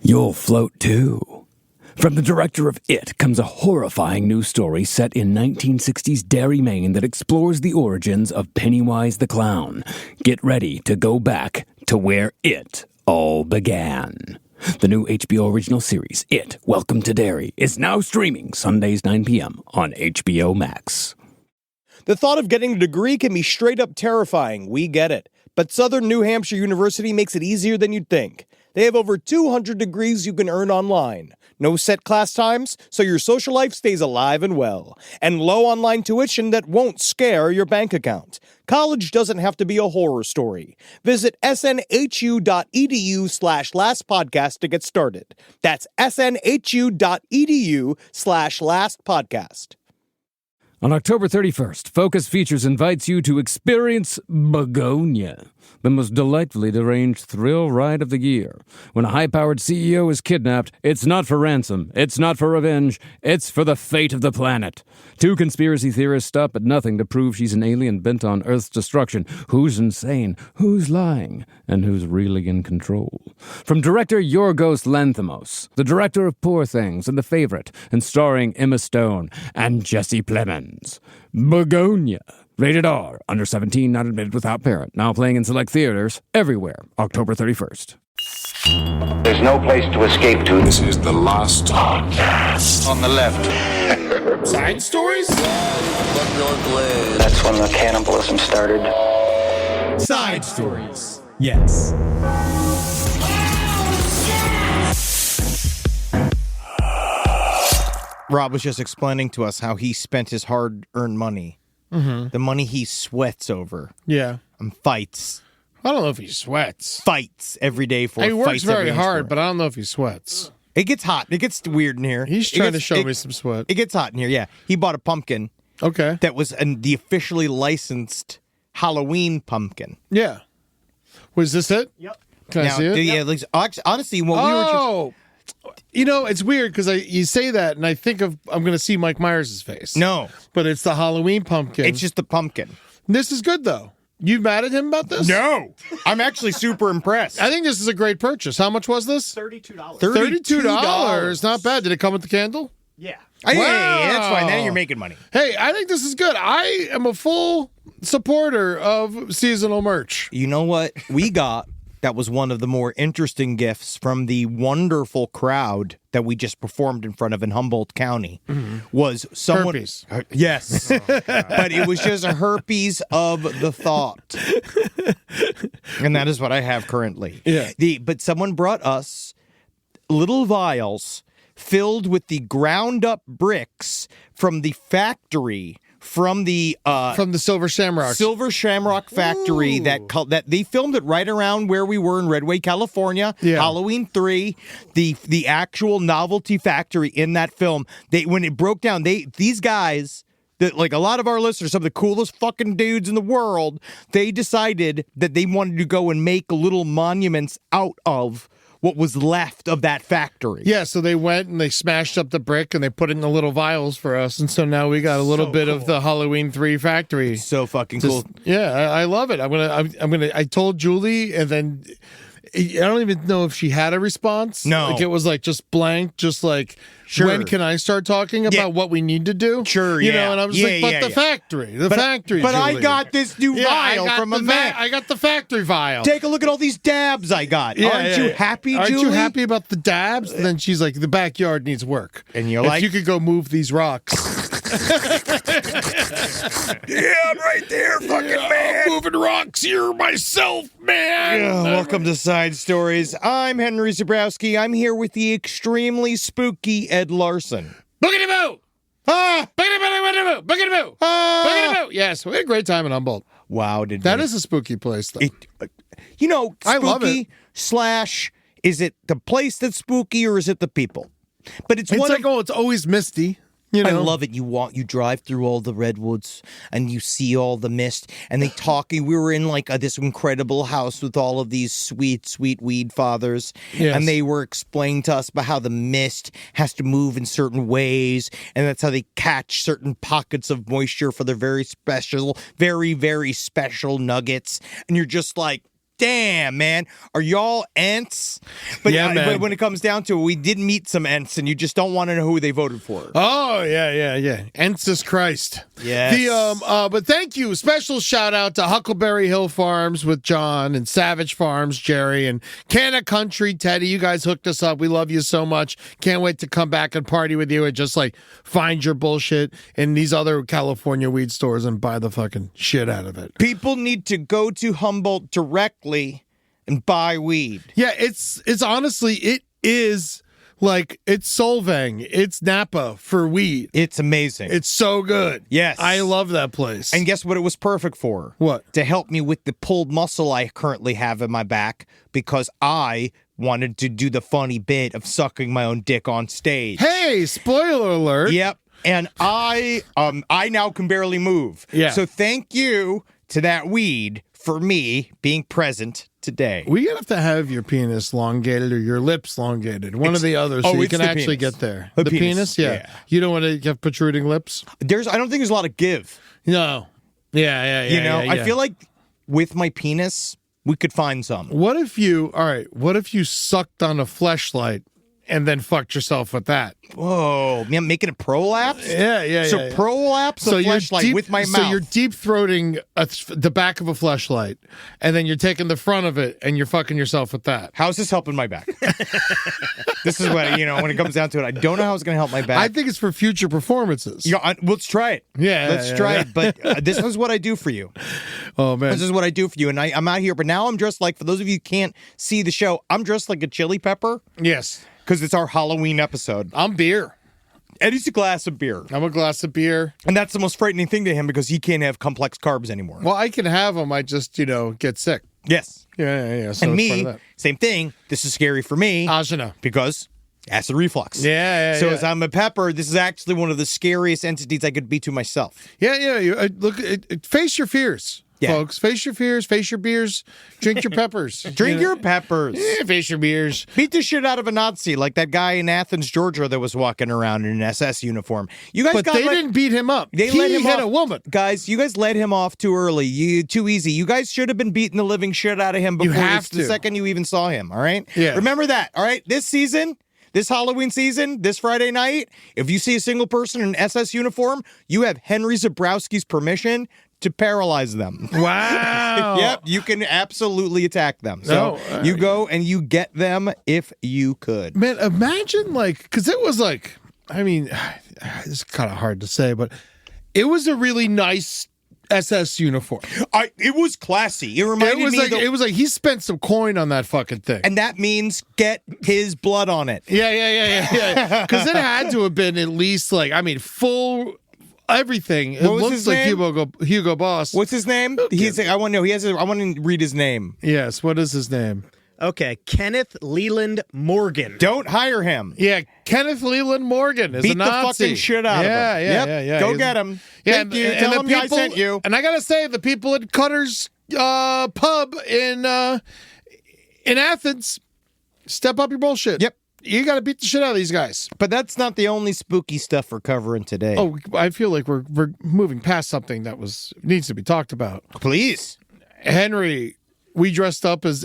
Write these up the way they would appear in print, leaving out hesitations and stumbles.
You'll float too. From the director of It comes a horrifying new story set in 1960s Derry, Maine that explores the origins of Pennywise the Clown. Get ready to go back to where it all began. The new HBO original series, It, Welcome to Derry, is now streaming Sundays 9 p.m. on HBO Max. The thought of getting a degree can be straight up terrifying. We get it. But Southern New Hampshire University makes it easier than you'd think. They have over 200 degrees you can earn online. No set class times, so your social life stays alive and well. And low online tuition that won't scare your bank account. College doesn't have to be a horror story. Visit snhu.edu/lastpodcast to get started. That's snhu.edu/lastpodcast. On October 31st, Focus Features invites you to experience Begonia, the most delightfully deranged thrill ride of the year. When a high-powered CEO is kidnapped, it's not for ransom, it's not for revenge, it's for the fate of the planet. Two conspiracy theorists stop at nothing to prove she's an alien bent on Earth's destruction. Who's insane? Who's lying? And who's really in control? From director Yorgos Lanthimos, the director of Poor Things and The Favorite, and starring Emma Stone and Jesse Plemons. Begonia. Rated R. Under 17, not admitted without parent. Now playing in select theaters everywhere. October 31st. There's no place to escape to. This is the last podcast. On the left. Side stories? That's when the cannibalism started. Side stories. Yes. Rob was just explaining to us how he spent his hard-earned money. Mm-hmm. The money he sweats over. Yeah. And fights. I don't know if he sweats. Fights every day for. He works fights very every hard, but I don't know if he sweats. It gets hot. It gets weird in here. He's trying to show me some sweat. It gets hot in here, yeah. He bought a pumpkin. Okay. That was the officially licensed Halloween pumpkin. Yeah. Was this it? Yep. Can I see it? Yeah, honestly, when we were just... You know, it's weird because you say that and I think I'm going to see Mike Myers' face. No. But it's the Halloween pumpkin. It's just the pumpkin. This is good, though. You mad at him about this? No. I'm actually super impressed. I think this is a great purchase. How much was this? $32. $32. Not bad. Did it come with the candle? Yeah. Wow. Hey, that's fine. Then you're making money. Hey, I think this is good. I am a full supporter of seasonal merch. You know what we got that was one of the more interesting gifts from the wonderful crowd that we just performed in front of in Humboldt County was someone... Herpes. Yes. But it was just a herpes of the thought. And that is what I have currently. Yeah. But someone brought us little vials filled with the ground up bricks from the factory from the Silver Shamrock factory. Ooh. that they filmed it right around where we were in Redway, California. Yeah. Halloween 3, the actual novelty factory in that film. When it broke down, these guys, like a lot of our listeners, some of the coolest fucking dudes in the world, they decided that they wanted to go and make little monuments out of what was left of that factory. Yeah, so they went and they smashed up the brick and they put it in the little vials for us, and so now we got a little bit of the Halloween 3 factory. So fucking cool. Yeah, I love it. I'm gonna. I told Julie, and then I don't even know if she had a response. No, like it was like just blank, just like. Sure. When can I start talking about what we need to do? Sure, you know, and I was the factory, factory. But Julie. I got this new vial from a man. I got the factory vial. Take a look at all these dabs I got. Aren't you happy, Julie? Aren't you happy about the dabs? And then she's like, the backyard needs work. And you're if like, you could go move these rocks. Yeah, I'm right there, fucking man. I'm moving rocks here myself, man. Yeah, welcome to Side Stories. I'm Henry Zabrowski. I'm here with the extremely spooky Ed Larson. Boogity-boo! Ah! Boogity-boo! Boogity-boo! Ah! Boogity-boo! Yes, we had a great time in Humboldt. Wow, That is a spooky place, though. Spooky I love it. / is it the place that's spooky or is it the people? But it's like, it's always misty. You know? I love it. You drive through all the redwoods and you see all the mist and they talk. We were in like this incredible house with all of these sweet, sweet weed fathers. Yes. And they were explaining to us about how the mist has to move in certain ways. And that's how they catch certain pockets of moisture for their very, very special nuggets. And you're just like, damn, man, are y'all Ents? But, Yeah, man. but when it comes down to it, we did meet some Ents, and you just don't want to know who they voted for. Oh, yeah. Ensis Christ. Yes. But thank you. Special shout out to Huckleberry Hill Farms with John and Savage Farms, Jerry, and Canna Country, Teddy. You guys hooked us up. We love you so much. Can't wait to come back and party with you and just like find your bullshit in these other California weed stores and buy the fucking shit out of it. People need to go to Humboldt directly and buy weed. Yeah, it's honestly, it is like, it's Solvang, it's Napa for weed. It's amazing. It's so good. Yes. I love that place. And guess what it was perfect for? What? To help me with the pulled muscle I currently have in my back because I wanted to do the funny bit of sucking my own dick on stage. Hey, spoiler alert. Yep. And I now can barely move. Yeah. So thank you to that weed for me being present today. We have to have your penis elongated or your lips elongated. One or the other, so you it's can the actually penis. get there. The The penis, penis? Yeah. yeah. You don't want to have protruding lips? I don't think there's a lot of give. No. Yeah. You know, yeah. I feel like with my penis, we could find some. What if you sucked on a fleshlight and then fucked yourself with that? Whoa, man, making a prolapse? Yeah. So prolapse the fleshlight with my mouth. So you're deep throating the back of a fleshlight, and then you're taking the front of it and you're fucking yourself with that. How's this helping my back? This is what, when it comes down to it, I don't know how it's going to help my back. I think it's for future performances. Let's try it. Let's try it. But this is what I do for you. Oh, man. This is what I do for you. And I'm out here, but now I'm dressed like, for those of you who can't see the show, I'm dressed like a chili pepper. Yes. Because it's our Halloween episode. I'm beer. Eddie's a glass of beer. I'm a glass of beer. And that's the most frightening thing to him because he can't have complex carbs anymore. Well, I can have them. I just, get sick. Yes. Yeah. So And it's part me, of that. same thing. This is scary for me Ajna. because acid reflux. Yeah. So as I'm a pepper, this is actually one of the scariest entities I could be to myself. Yeah. Look, face your fears. Yeah. Folks, face your fears, face your beers, drink your peppers. Drink your peppers. Yeah, face your beers. Beat the shit out of a Nazi like that guy in Athens, Georgia that was walking around in an SS uniform. You guys But they didn't beat him up. They he let him hit off. a woman. Guys, you guys let him off too early. Too easy. You guys should have been beating the living shit out of him before have the to. second you even saw him, all right? Yeah. Remember that, all right? This season, this Halloween season, this Friday night, if you see a single person in an SS uniform, you have Henry Zabrowski's permission to paralyze them. Wow. Yep, you can absolutely attack them. So you go and you get them if you could. Man, imagine because it was it's kind of hard to say, but it was a really nice SS uniform. It was classy. It reminded me of It was like he spent some coin on that fucking thing. and that means get his blood on it. Yeah. Because it had to have been at least full everything. It What was looks his like name? Hugo Boss. What's his name? I want to know. I want to read his name. Yes, what is his name? Okay, Kenneth Leland Morgan. Don't hire him. Yeah, Kenneth Leland Morgan is Beat a Nazi. the fucking shit out of him. Yeah. Go He's- get him. Yeah, Thank you. Tell him I sent you. And I gotta say, the people at Cutter's Pub in Athens, step up your bullshit. Yep. You got to beat the shit out of these guys. But that's not the only spooky stuff we're covering today. Oh, I feel like we're moving past something that needs to be talked about. please. Henry, we dressed up as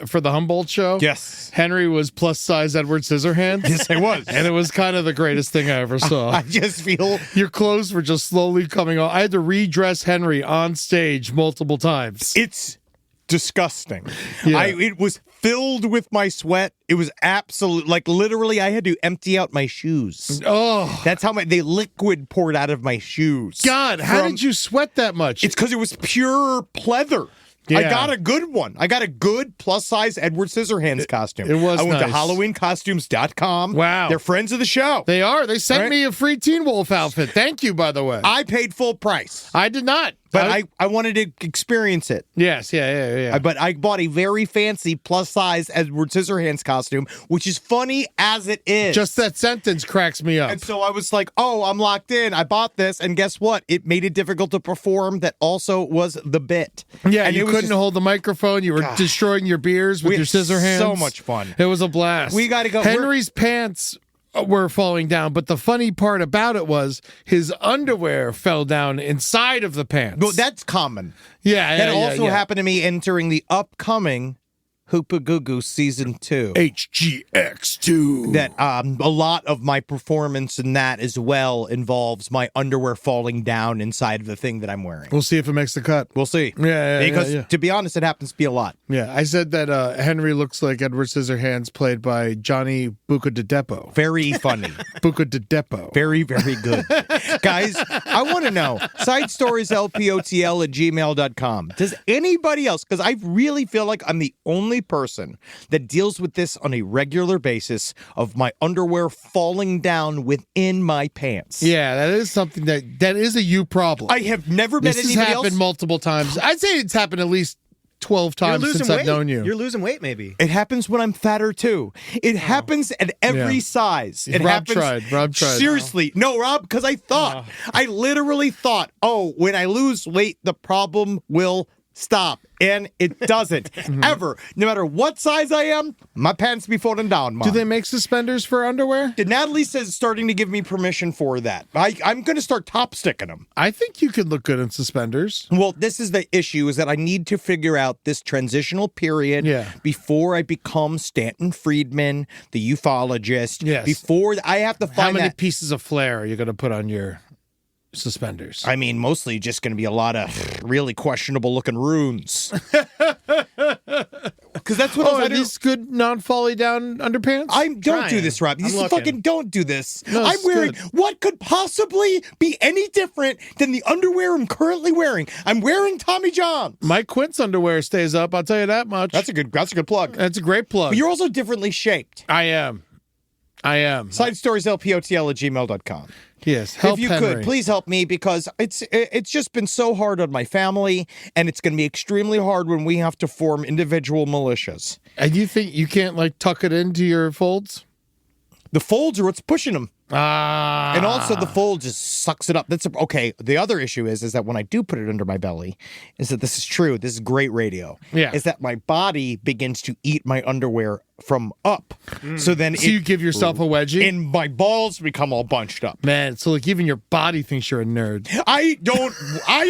for the Humboldt show. Yes. Henry was plus size Edward Scissorhands. Yes, I was. And it was kind of the greatest thing I ever saw. I just feel Your clothes were just slowly coming off. I had to redress Henry on stage multiple times. it's disgusting. Yeah. It was filled with my sweat. It was absolute, literally, I had to empty out my shoes. Oh, That's how the liquid poured out of my shoes. God, how did you sweat that much? It's because it was pure pleather. I Yeah. got a good one. I got a good plus-size Edward Scissorhands costume. it was I went to nice. HalloweenCostumes.com. Wow. They're friends of the show. They are. They sent Right? me a free Teen Wolf outfit. Thank you, by the way. I paid full price, I did not. but I wanted to experience it. Yes, yeah. But I bought a very fancy plus-size Edward Scissorhands costume, which is funny as it is. Just that sentence cracks me up. And so I was like, oh, I'm locked in. I bought this. And guess what? It made it difficult to perform. That also was the bit. Yeah, and you it was couldn't just- hold the microphone. You were destroying your beers with We your had scissor hands. so much fun. It was a blast. We gotta go. Henry's pants were falling down, but the funny part about it was his underwear fell down inside of the pants. Well, that's common. Yeah, That also happened to me entering the upcoming Hoopa Goo Goo Season 2. HGX2. That a lot of my performance in that as well involves my underwear falling down inside of the thing that I'm wearing. We'll see if it makes the cut. We'll see. Because to be honest, it happens to be a lot. Yeah, I said that Henry looks like Edward Scissorhands played by Johnny Buca de Depo. Very funny. Buca de Depo. Very, very good. Guys, I want to know, sidestorieslpotl@gmail.com. Does anybody else, because I really feel like I'm the only person that deals with this on a regular basis of my underwear falling down within my pants. Yeah, that is something that is a you problem. I have never met this anybody has happened else. multiple times. I'd say it's happened at least 12 times since I've known you. You're losing weight, maybe. It happens when I'm fatter too. It happens at every size. It Rob happens. Rob tried. Seriously, no, Rob, because I thought, I literally thought, oh, when I lose weight, the problem will stop. And it doesn't. Ever. No matter what size I am, my pants be falling down, Mom. Do they make suspenders for underwear? Natalie says starting to give me permission for that. I'm going to start top sticking them. I think you could look good in suspenders. Well, this is the issue, is that I need to figure out this transitional period before I become Stanton Friedman, the ufologist. Yes. Before I have to find How many that. pieces of flair are you going to put on your suspenders? I mean, mostly just going to be a lot of really questionable looking runes. Because that's what are these good non-folly down underpants? Don't do this, Rob. I'm fucking don't do this. No, I'm it's wearing good. what could possibly be any different than the underwear I'm currently wearing. I'm wearing Tommy John's. Mike Quint's underwear stays up, I'll tell you that much. That's a good plug. That's a great plug. But you're also differently shaped. I am. SideStoriesLPOTL@gmail.com. Yes, help if you Henry. could, please help me, because it's just been so hard on my family, and it's going to be extremely hard when we have to form individual militias. And you think you can't, like, tuck it into your folds? The folds are what's pushing them. Ah. And also the fold just sucks it up. Okay. The other issue is that when I do put it under my belly, is that this is true. This is great radio. Yeah. Is that my body begins to eat my underwear from up. So then you give yourself a wedgie? And my balls become all bunched up. Man, so like even your body thinks you're a nerd. I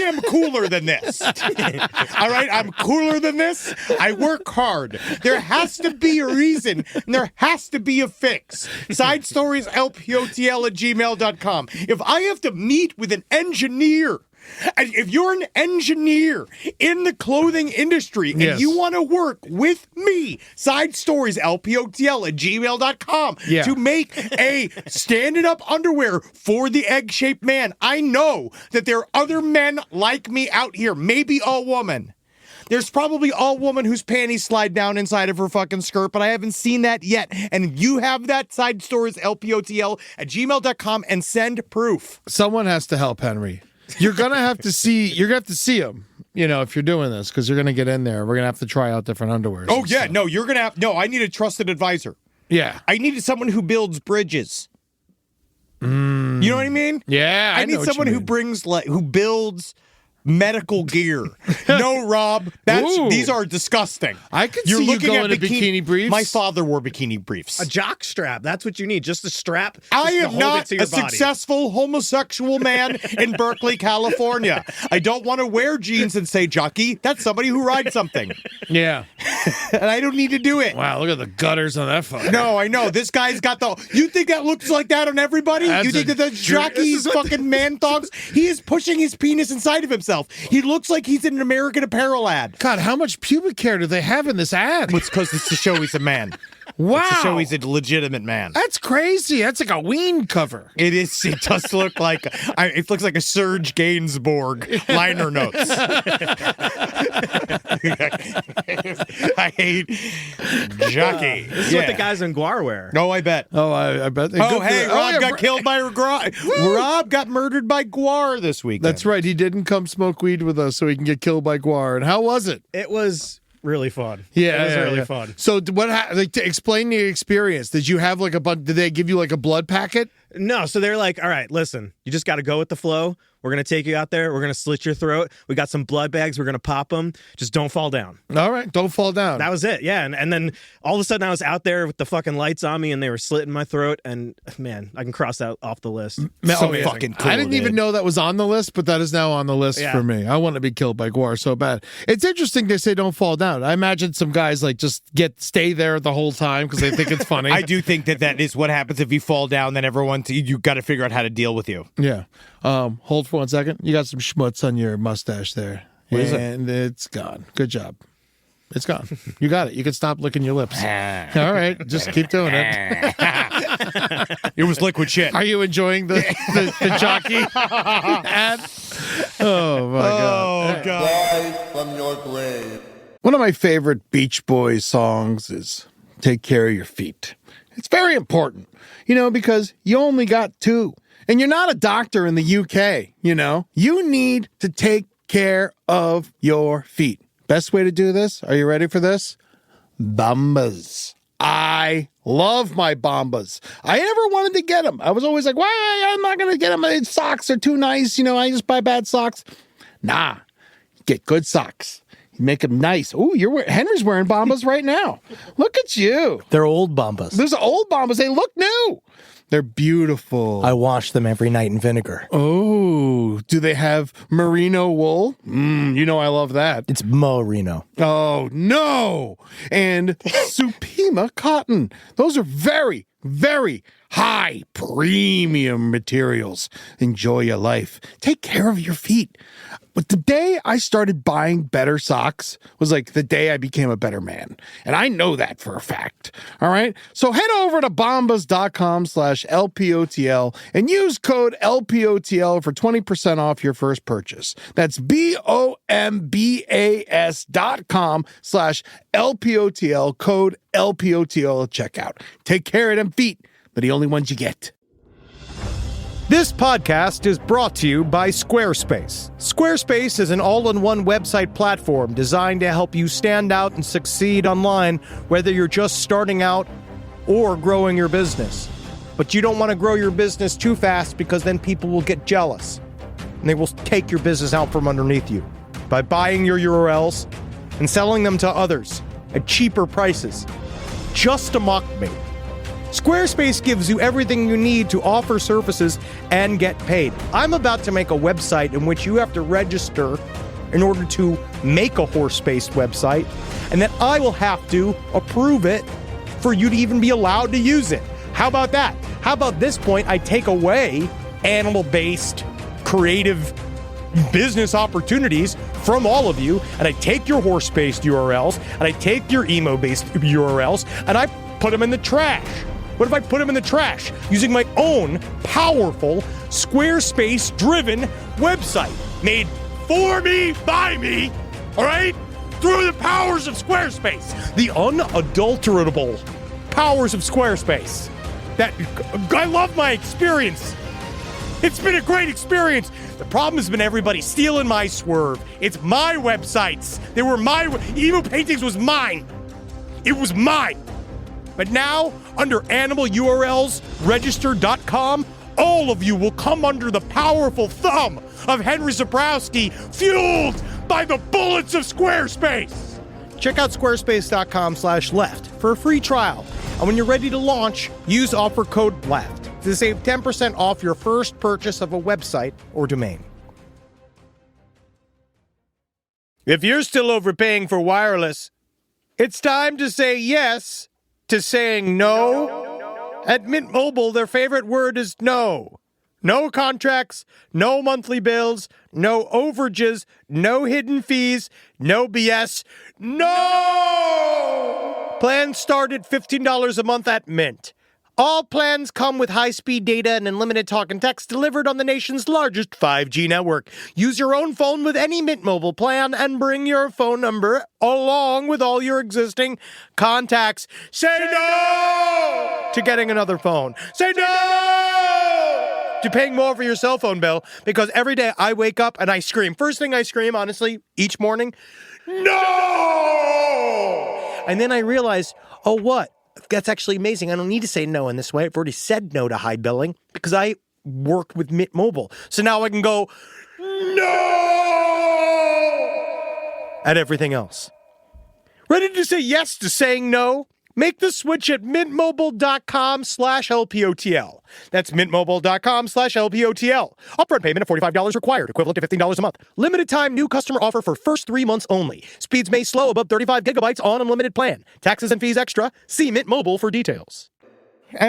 am cooler than this. All right? I'm cooler than this. I work hard. There has to be a reason, and there has to be a fix. SideStoriesLPOTL@gmail.com. If I have to meet with an engineer, and if you're an engineer in the clothing industry and you want to work with me, SideStoriesLPOTL@gmail.com to make a standing up underwear for the egg-shaped man. I know that there are other men like me out here, maybe a woman. There's probably a woman whose panties slide down inside of her fucking skirt, but I haven't seen that yet. And you have that, SideStoriesLPOTL@gmail.com, and send proof. Someone has to help Henry. You're gonna have to see him, if you're doing this, because you're gonna get in there. We're gonna have to try out different underwear. Oh yeah, no, you're gonna have I need a trusted advisor. Yeah. I needed someone who builds bridges. You know what I mean? Yeah, I need someone who builds medical gear. No, Rob, these are disgusting. I could see you going to bikini briefs. My father wore bikini briefs. A jock strap. That's what you need. Just a strap. I am hold not it to your a body. successful homosexual man in Berkeley, California. I don't want to wear jeans and say jockey. That's somebody who rides something. Yeah. And I don't need to do it. Wow, look at the gutters on that fucker. No, I know. This guy's got you think that looks like that on everybody? That's You think that the jockey's fucking man thongs? He is pushing his penis inside of himself. He looks like he's in an American Apparel ad. God, how much pubic hair do they have in this ad? It's because it's to show he's a man. Wow. It's to show he's a legitimate man. That's crazy. That's like a ween cover. It is. It does look like it looks like a Serge Gainsbourg liner notes. I hate jockey. This is what the guys in GWAR wear. No, I bet. Oh, I bet. Rob got killed by Rob got murdered by GWAR this weekend. That's right. He didn't come smoke weed with us so he can get killed by GWAR. And how was it? It was really fun. Yeah, it was really fun. So what? Explain the experience. Did you have like did they give you like a blood packet? No, so they're like, all right, listen, you just got to go with the flow. We're going to take you out there. We're going to slit your throat. We got some blood bags. We're going to pop them. Just don't fall down. All right, don't fall down. That was it. Yeah. And then all of a sudden I was out there with the fucking lights on me and they were slitting my throat. And man, I can cross that off the list. So amazing. fucking cool, I didn't even dude. know that was on the list, but that is now on the list Yeah. for me. I want to be killed by GWAR so bad. It's interesting they say don't fall down. I imagine some guys like just stay there the whole time because they think it's funny. I do think that is what happens if you fall down. Then you got to figure out how to deal with you. Yeah. Hold for 1 second. You got some schmutz on your mustache there. What is it? And it's gone. Good job. It's gone. You got it. You can stop licking your lips. All right. Just keep doing it. It was liquid shit. Are you enjoying the jockey ad? Oh, my God. Oh, God. Rise from your grave. One of my favorite Beach Boys songs is Take Care of Your Feet. It's very important, because you only got two. And you're not a doctor in the UK, You need to take care of your feet. Best way to do this, are you ready for this? Bombas. I love my Bombas. I never wanted to get them. I was always like, why? I'm not going to get them. Socks are too nice. I just buy bad socks. Nah, get good socks. You make them nice. Ooh, Henry's wearing Bombas right now. Look at you. They're old Bombas. There's old Bombas. They look new. They're beautiful. I wash them every night in vinegar. Oh, do they have merino wool? I love that. It's merino. Oh, no. And Supima cotton. Those are very, very high premium materials. Enjoy your life. Take care of your feet. But the day I started buying better socks was like the day I became a better man. And I know that for a fact. All right. So head over to bombas.com/LPOTL and use code LPOTL for 20% off your first purchase. That's BOMBAS.com/LPOTL, code LPOTL at checkout. Take care of them feet. They're the only ones you get. This podcast is brought to you by Squarespace. Squarespace is an all-in-one website platform designed to help you stand out and succeed online, whether you're just starting out or growing your business. But you don't want to grow your business too fast because then people will get jealous and they will take your business out from underneath you by buying your URLs and selling them to others at cheaper prices just to mock me. Squarespace gives you everything you need to offer services and get paid. I'm about to make a website in which you have to register in order to make a horse-based website, and then I will have to approve it for you to even be allowed to use it. How about that? How about this point, I take away animal-based creative business opportunities from all of you, and I take your horse-based URLs, and I take your emo-based URLs, and I put them in the trash. What if I put them in the trash using my own powerful Squarespace-driven website made for me, by me, all right? Through the powers of Squarespace, the unadulterable powers of Squarespace. I love my experience. It's been a great experience. The problem has been everybody stealing my swerve. It's my websites. They were emo paintings was mine. It was mine. But now, under animal URLs, register.com, all of you will come under the powerful thumb of Henry Zabrowski, fueled by the bullets of Squarespace. Check out squarespace.com/left for a free trial. And when you're ready to launch, use offer code LEFT to save 10% off your first purchase of a website or domain. If you're still overpaying for wireless, it's time to say yes to saying no. At Mint Mobile, their favorite word is no. No contracts, no monthly bills, no overages, no hidden fees, no BS, no! Plans start at $15 a month at Mint. All plans come with high-speed data and unlimited talk and text delivered on the nation's largest 5G network. Use your own phone with any Mint Mobile plan and bring your phone number along with all your existing contacts. Say no to getting another phone. Say no to paying more for your cell phone bill, because every day I wake up and I scream. First thing I scream, honestly, each morning, no! And then I realize, oh, what? that's actually amazing. I don't need to say no in this way. I've already said no to high billing because I worked with Mint Mobile. So now I can go, no, at everything else. Ready to say yes to saying no? Make the switch at mintmobile.com/LPOTL. That's mintmobile.com/LPOTL. Upfront payment of $45 required, equivalent to $15 a month. Limited time new customer offer for first 3 months only. Speeds may slow above 35 gigabytes on unlimited plan. Taxes and fees extra. See Mint Mobile for details.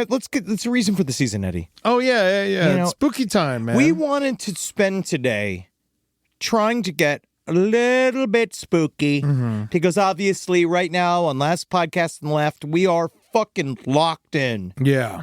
Let's a reason for the season, Eddie. Oh, yeah. You know, It's spooky time, man. We wanted to spend today trying to get a little bit spooky because obviously right now on Last Podcast on the Left, we are fucking locked in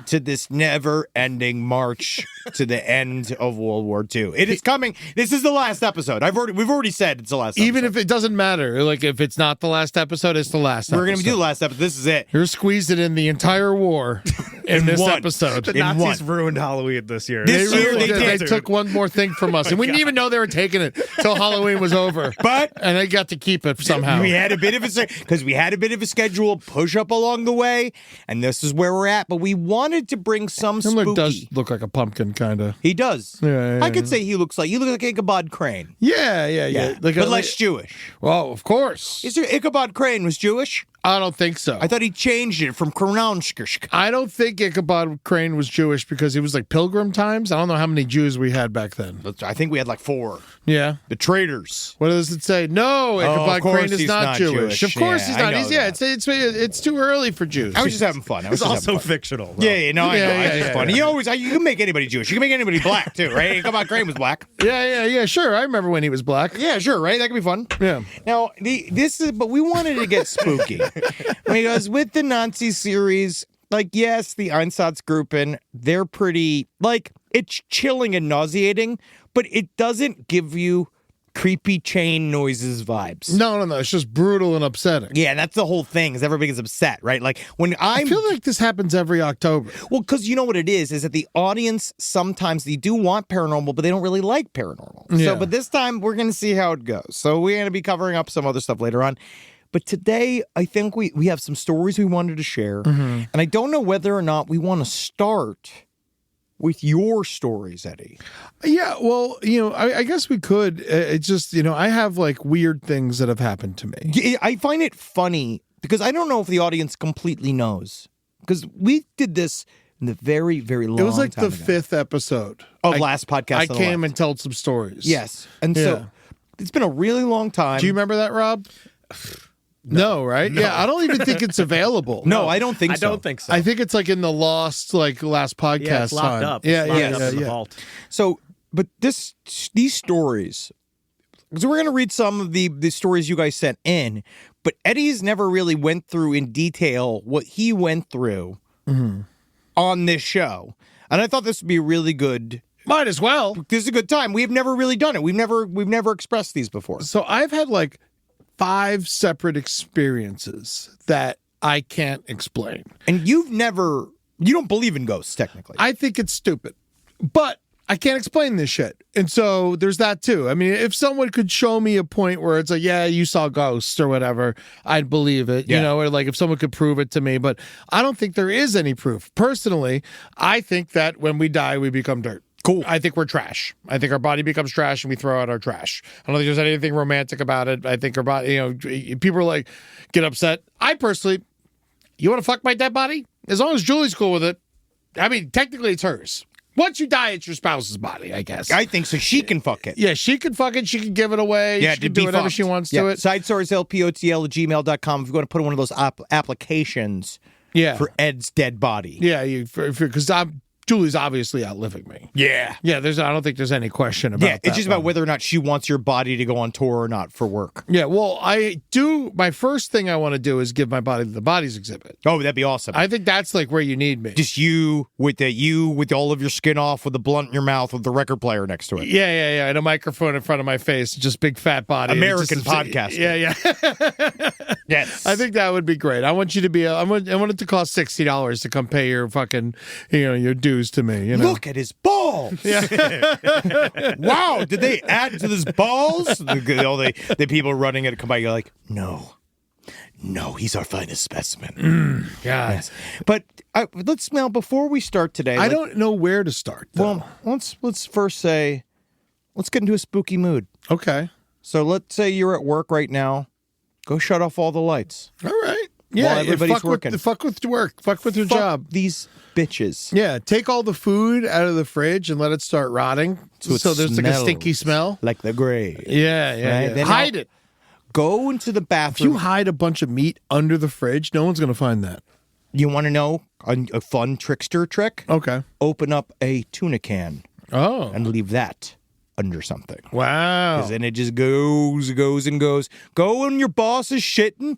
to this never-ending march to the end of World War II. It is coming. This is the last episode. We've already said it's the last episode. Even if it doesn't matter, like if it's not the last episode, it's the last episode. We're going to do the last episode. This is it. You're squeezing in the entire war in this episode. The Nazis ruined Halloween this year. This year they did. They took one more thing from us, and we didn't even know they were taking it till Halloween was over. And they got to keep it somehow. We had a bit of a schedule push up along the way, and this is where we're at. But we wanted to bring some spooky. Himmler does look like a pumpkin, kind of. He does. Yeah, I could say he looks like Ichabod Crane. Yeah. But less Jewish. Well, of course. Is there Ichabod Crane was Jewish? I don't think so. I thought he changed it from Kronauskirch. I don't think Ichabod Crane was Jewish because it was like Pilgrim times. I don't know how many Jews we had back then. I think we had like 4. Yeah. The traitors. What does it say? No, Ichabod Crane is not Jewish. Of course he's not. It's too early for Jews. I was just having fun. It's also fictional. Though. I know. It's just funny. You can make anybody Jewish. You can make anybody black too, right? Ichabod Crane was black. Yeah, sure. I remember when he was black. Yeah, sure, right? That could be fun. Yeah. Now, but we wanted to get spooky. Because with the Nazi series, like, yes, the Einsatzgruppen, they're pretty, like, it's chilling and nauseating, but it doesn't give you creepy chain noises vibes. No. It's just brutal and upsetting. Yeah, that's the whole thing, is everybody gets upset, right? Like, I feel like this happens every October. Well, because you know what it is that the audience, sometimes they do want paranormal, but they don't really like paranormal. Yeah. So, but this time, we're going to see how it goes. So we're going to be covering up some other stuff later on. But today, I think we have some stories we wanted to share. And I don't know whether or not we want to start with your stories, Eddie. Yeah, well, I guess we could. It's just, I have like weird things that have happened to me. I find it funny because I don't know if the audience completely knows. Because we did this in the very, very long time. It was like the ago. 5th episode of Last Podcast. I came and told some stories. Yes. And so it's been a really long time. Do you remember that, Rob? No, right? No. Yeah, I don't even think it's available. No, I don't think so. I don't think so. I think it's like in the lost, like Last Podcast. Yeah, it's locked up. Yeah, It's locked up in the vault. So, but these stories, because we're going to read some of the stories you guys sent in, but Eddie's never really went through in detail what he went through on this show. And I thought this would be really good. Might as well. This is a good time. We've never really done it. We've never expressed these before. So I've had like 5 separate experiences that I can't explain. And you don't believe in ghosts, technically. I think it's stupid, but I can't explain this shit. And so there's that too. I mean, if someone could show me a point where it's like, yeah, you saw ghosts or whatever, I'd believe it, or like if someone could prove it to me, but I don't think there is any proof. Personally, I think that when we die, we become dirt. Cool. I think we're trash. I think our body becomes trash and we throw out our trash. I don't think there's anything romantic about it. I think our body, people are like, get upset. I personally, you want to fuck my dead body? As long as Julie's cool with it. I mean, technically it's hers. Once you die, it's your spouse's body, I guess. I think so. She can fuck it. Yeah, she can fuck it. She can give it away. Yeah, she can do whatever she wants to it. SideStoriesLPOTL@gmail.com if you want to put one of those applications for Ed's dead body. Yeah, because Julie's obviously outliving me. Yeah. Yeah, I don't think there's any question about that. Yeah, it's just about whether or not she wants your body to go on tour or not for work. Yeah, well, my first thing I want to do is give my body to the bodies exhibit. Oh, that'd be awesome. I think that's like where you need me. Just you with all of your skin off, with the blunt in your mouth, with the record player next to it. Yeah, and a microphone in front of my face, just big fat body. American podcast. Yeah. Yes. I think that would be great. I want you to be, I want it to cost $60 to come pay your fucking, your dues to me. Look at his balls. Yeah. Wow, did they add to his balls? The people running it come by, you're like, no, No, he's our finest specimen. God. Yes. But let's now, before we start today, I don't know where to start, though. Well, let's first say, let's get into a spooky mood. Okay. So let's say you're at work right now. Go shut off all the lights. All right. Yeah, While everybody's fuck working. Fuck with work. Fuck with your job. These bitches. Yeah, take all the food out of the fridge and let it start rotting. So it So there's like a smells stinky smell. like the grave. Yeah, yeah. Right? yeah. Then Hide it. Go into the If bathroom. you hide a bunch of meat under the fridge, no one's going to find that. You want to know a fun trickster trick? Okay. Open up a tuna can Oh. and leave that under something. Wow. Because then it just goes and goes. Go when your boss is shitting.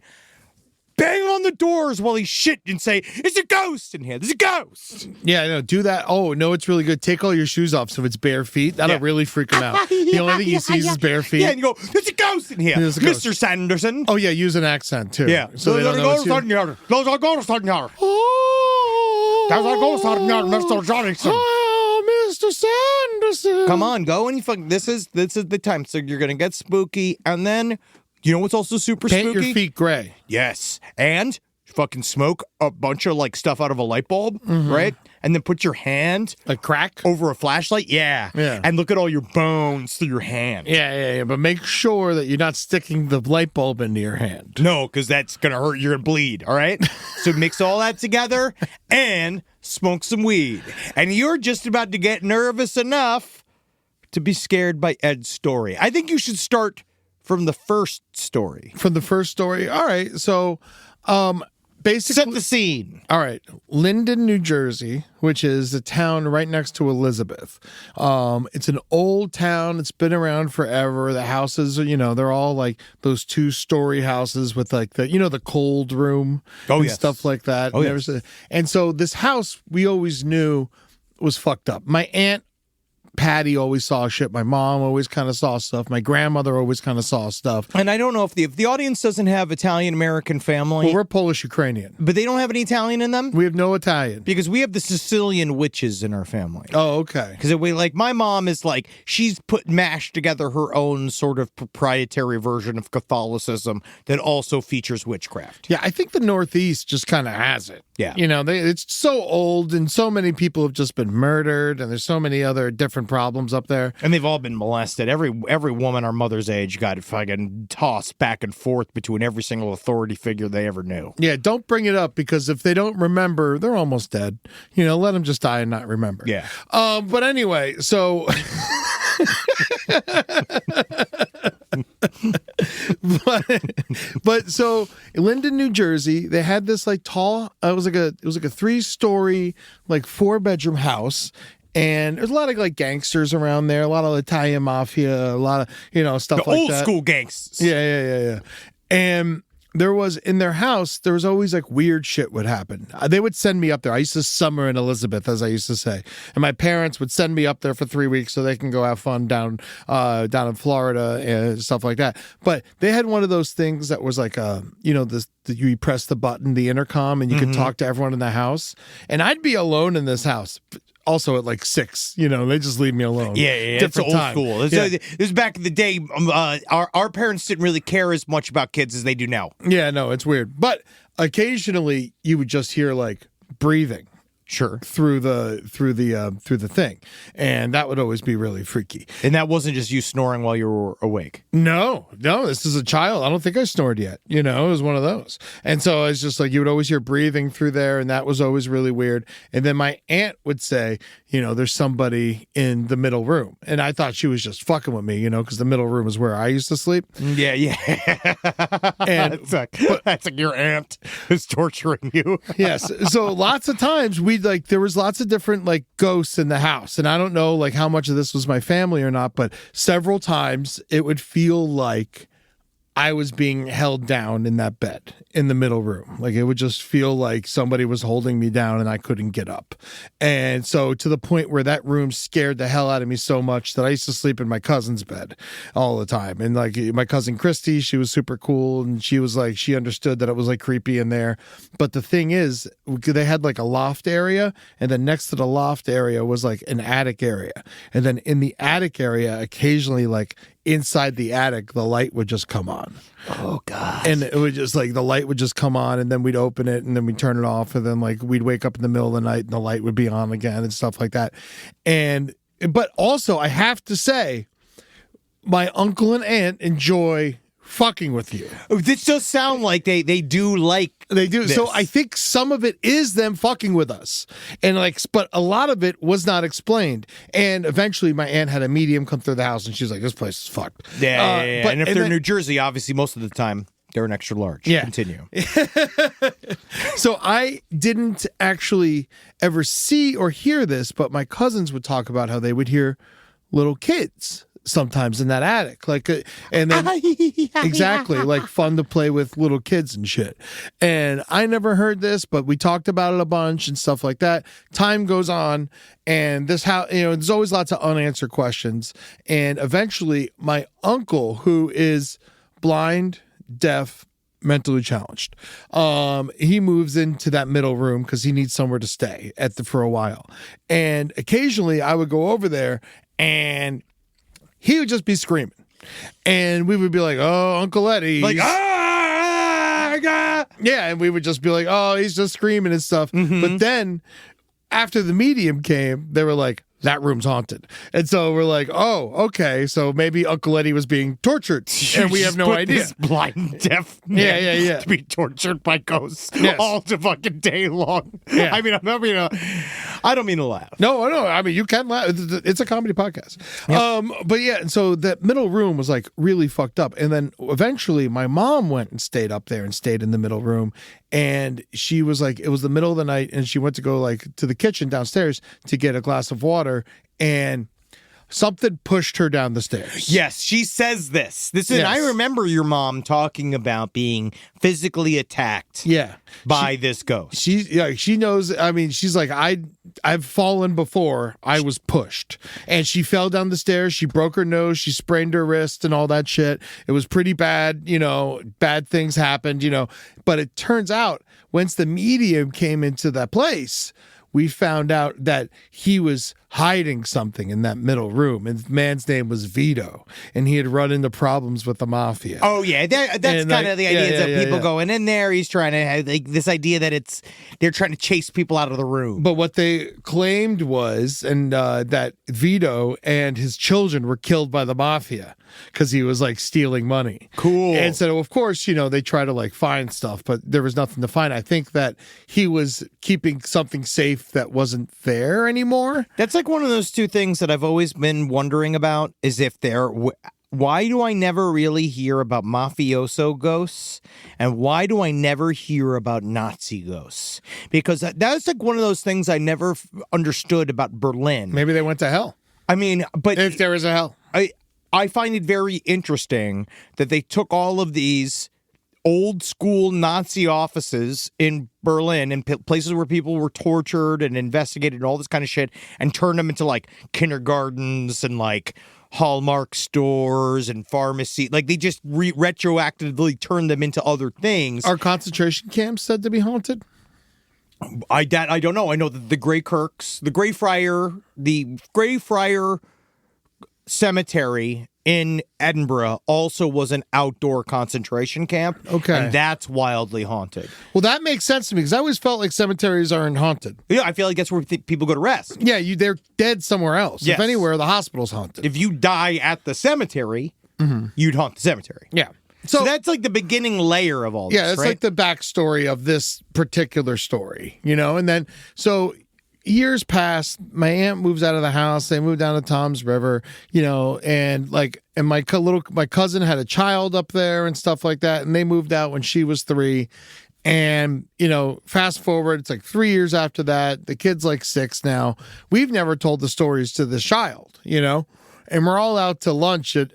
Bang on the doors while he's shitting and say, "It's a ghost in here. There's a ghost." Yeah, no, do that. Oh, no, it's really good. Take all your shoes off so it's bare feet. That'll really freak him out. The only thing he sees is bare feet. Yeah, and you go, "There's a ghost in here, There's a ghost. Mr. Sanderson." Oh, yeah, use an accent, too. Yeah. So they don't know it's you. There's a ghost in here. Oh, There's a ghost in here, Mr. Johnson. Oh, Mr. Sanderson. Come on, go and you fucking. This is the time. So you're gonna get spooky, and then you know what's also super Paint spooky? your feet gray. Yes, and fucking smoke a bunch of like stuff out of a light bulb, right? And then put your hand A crack? over a flashlight. Yeah. And look at all your bones through your hand. Yeah. But make sure that you're not sticking the light bulb into your hand. No, because that's gonna hurt. You're gonna bleed. All right. So mix all that together and smoke some weed, and you're just about to get nervous enough to be scared by Ed's story. I think you should start from the first story. From the first story. All right. So, basically, Set the scene. all right, Linden, New Jersey, which is a town right next to Elizabeth. It's an old town. It's been around forever. The houses, they're all like those 2-story houses with like the cold room and yes. stuff like that. Oh, And yes. and so this house we always knew was fucked up. My aunt Patty always saw shit. My mom always kind of saw stuff. My grandmother always kind of saw stuff. And I don't know if the audience doesn't have Italian-American family, Well, we're Polish-Ukrainian. but they don't have any Italian in them We have no Italian. because we have the Sicilian witches in our family. Oh, okay. Because my mom is like, she's mashed together her own sort of proprietary version of Catholicism that also features witchcraft. Yeah, I think the Northeast just kind of has it. Yeah. It's so old and so many people have just been murdered and there's so many other different problems up there. And they've all been molested. Every woman our mother's age got fucking tossed back and forth between every single authority figure they ever knew. Yeah, don't bring it up because if they don't remember, they're almost dead. Let them just die and not remember. Yeah. But anyway, so but so Linden, New Jersey, they had this like tall. It was like a 3-story, like 4-bedroom house. And there's a lot of like gangsters around there, a lot of Italian mafia, a lot of stuff The like old that. school gangsters. Yeah. And there was in their house, there was always like weird shit would happen. They would send me up there. I used to summer in Elizabeth, as I used to say, and my parents would send me up there for 3 weeks so they can go have fun down in Florida and stuff like that. But they had one of those things that was like you press the button, the intercom, and you could talk to everyone in the house. And I'd be alone in this house. Also at like 6, they just leave me alone. Yeah, it's Different old time. school. This is back in the day. Our parents didn't really care as much about kids as they do now. Yeah, no, it's weird. But occasionally you would just hear like breathing. Sure. Through the thing, and that would always be really freaky. And that wasn't just you snoring while you were awake. No, this is a child. I don't think I snored yet. It was one of those. And so it's just like you would always hear breathing through there, and that was always really weird. And then my aunt would say, there's somebody in the middle room, and I thought she was just fucking with me, because the middle room is where I used to sleep. Yeah. And that's like your aunt is torturing you. Yes. So lots of times there was lots of different like ghosts in the house. And I don't know like how much of this was my family or not, but several times it would feel like I was being held down in that bed in the middle room. Like it would just feel like somebody was holding me down and I couldn't get up. And so to the point where that room scared the hell out of me so much that I used to sleep in my cousin's bed all the time. And like my cousin Christy, she was super cool. And she was like, she understood that it was like creepy in there. But the thing is, they had like a loft area, and then next to the loft area was like an attic area. And then in the attic area, occasionally like inside the attic, the light would just come on. Oh God. And it would just like the light would just come on, and then we'd open it, and then we'd turn it off, and then like we'd wake up in the middle of the night and the light would be on again and stuff like that. But also I have to say, my uncle and aunt enjoy fucking with you. This does sound like they do like They do. this. So I think some of it is them fucking with us. And like, but a lot of it was not explained. And eventually my aunt had a medium come through the house, and she's like, this place is fucked. Yeah. But, And if they're then- New Jersey, obviously most of the time they're an extra large. Yeah. Continue. So I didn't actually ever see or hear this, but my cousins would talk about how they would hear little kids sometimes in that attic, like, and then exactly like fun to play with little kids and shit. And I never heard this, but we talked about it a bunch and stuff like that. Time goes on, and this how there's always lots of unanswered questions. And eventually, my uncle, who is blind, deaf, mentally challenged, he moves into that middle room because he needs somewhere to stay for a while. And occasionally, I would go over there, and he would just be screaming, and we would be like, "Oh, Uncle Eddie!" Like, yeah, and we would just be like, "Oh, he's just screaming and stuff." But then, after the medium came, they were like, that room's haunted. And so we're like, oh, okay, so maybe Uncle Eddie was being tortured, and we have no idea. This blind, deaf Yeah. to be tortured by ghosts Yes. all the fucking day long. Yeah. I mean, I don't mean to laugh. No, I mean, you can laugh. It's a comedy podcast. But yeah, and so that middle room was like really fucked up. And then eventually my mom went and stayed up there and stayed in the middle room. And she was like, it was the middle of the night, and she went to go like to the kitchen downstairs to get a glass of water, and something pushed her down the stairs. Yes, she says this. Yes. I remember your mom talking about being physically attacked Yeah. by this ghost. She knows. I mean, she's like, I've fallen before. I was pushed, and she fell down the stairs. She broke her nose. She sprained her wrist and all that shit. It was pretty bad. Bad things happened. But it turns out once the medium came into that place, we found out that he was hiding something in that middle room, and the man's name was Vito, and he had run into problems with the mafia. Oh yeah, that's kind of the idea that people going in there. He's trying to have like, this idea that they're trying to chase people out of the room. But what they claimed was, that Vito and his children were killed by the mafia because he was like stealing money. Cool. And so of course, they try to like find stuff, but there was nothing to find. I think that he was keeping something safe that wasn't there anymore. That's like one of those two things that I've always been wondering about is if why do I never really hear about mafioso ghosts, and why do I never hear about Nazi ghosts? Because that's like one of those things I never understood about Berlin. Maybe they went to hell. I mean, but If there is a hell. I find it very interesting that they took all of these old school Nazi offices in Berlin and places where people were tortured and investigated and all this kind of shit, and turned them into like kindergartens and like Hallmark stores and pharmacy. Like they just retroactively turned them into other things. Are concentration camps said to be haunted? I don't know. I know that the Greyfriar Cemetery in Edinburgh also was an outdoor concentration camp. Okay. And that's wildly haunted. Well, that makes sense to me, because I always felt like cemeteries aren't haunted. Yeah, I feel like that's where people go to rest. Yeah, they're dead somewhere else. Yes. If anywhere, the hospital's haunted. If you die at the cemetery, you'd haunt the cemetery. Yeah. So that's like the beginning layer of all this, Yeah, it's right? like the backstory of this particular story, and then so years pass, my aunt moves out of the house, they move down to Tom's River, and my cousin had a child up there and stuff like that, and they moved out when she was 3. And, fast forward, it's like 3 years after that, the kid's like 6 now. We've never told the stories to this child, and we're all out to lunch at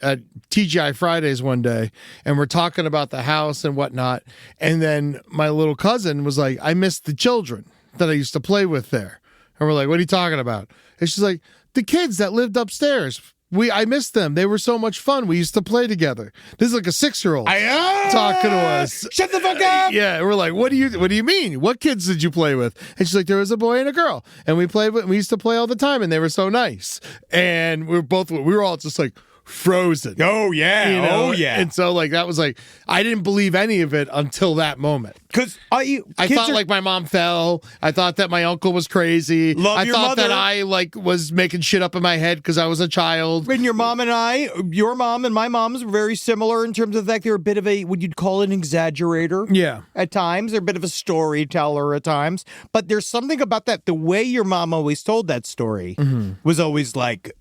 TGI Fridays one day, and we're talking about the house and whatnot. And then my little cousin was like, I missed the children that I used to play with there. And we're like, what are you talking about? And she's like, the kids that lived upstairs. I missed them. They were so much fun. We used to play together. This is like a 6-year-old talking to us. Shut the fuck up! Yeah, we're like, what do you mean? What kids did you play with? And she's like, there was a boy and a girl, and we used to play all the time, and they were so nice. And we were all just like, frozen. Oh yeah. You know? Oh yeah. And so like that was like I didn't believe any of it until that moment. Because I thought like my mom fell. I thought that my uncle was crazy. Love I your thought mother. that I like was making shit up in my head because I was a child. And your mom and my mom's were very similar in terms of the fact they're a bit of a, what you'd call an exaggerator. Yeah. At times. They're a bit of a storyteller at times. But there's something about that. The way your mom always told that story was always like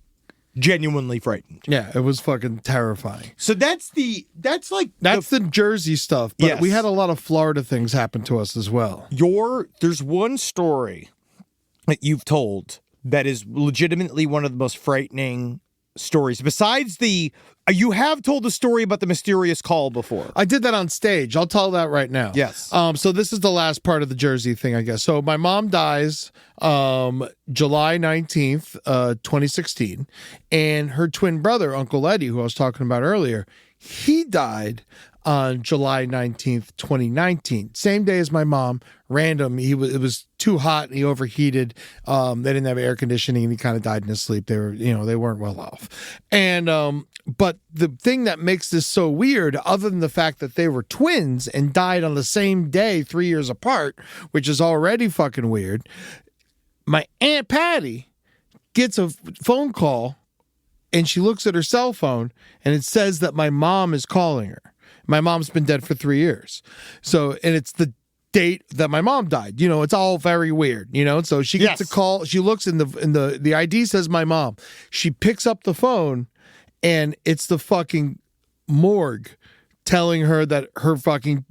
genuinely frightened. Yeah, it was fucking terrifying. So that's the Jersey stuff. But Yes. we had a lot of Florida things happen to us as well. there's one story that you've told that is legitimately one of the most frightening stories. Besides you have told the story about the mysterious call before. I did that on stage. I'll tell that right now. Yes. So this is the last part of the Jersey thing, I guess. So my mom dies July 19th, 2016. And her twin brother, Uncle Eddie, who I was talking about earlier, he died on July 19th, 2019. Same day as my mom, random. It was too hot and he overheated. They didn't have air conditioning and he kind of died in his sleep. They weren't well off. And but the thing that makes this so weird, other than the fact that they were twins and died on the same day 3 years apart, which is already fucking weird, my Aunt Patty gets a phone call and she looks at her cell phone and it says that my mom is calling her. My mom's been dead for 3 years. So, and it's the date that my mom died. You know, it's all very weird, you know? So she gets a call. She looks in the ID says my mom. She picks up the phone and it's the fucking morgue telling her that her fucking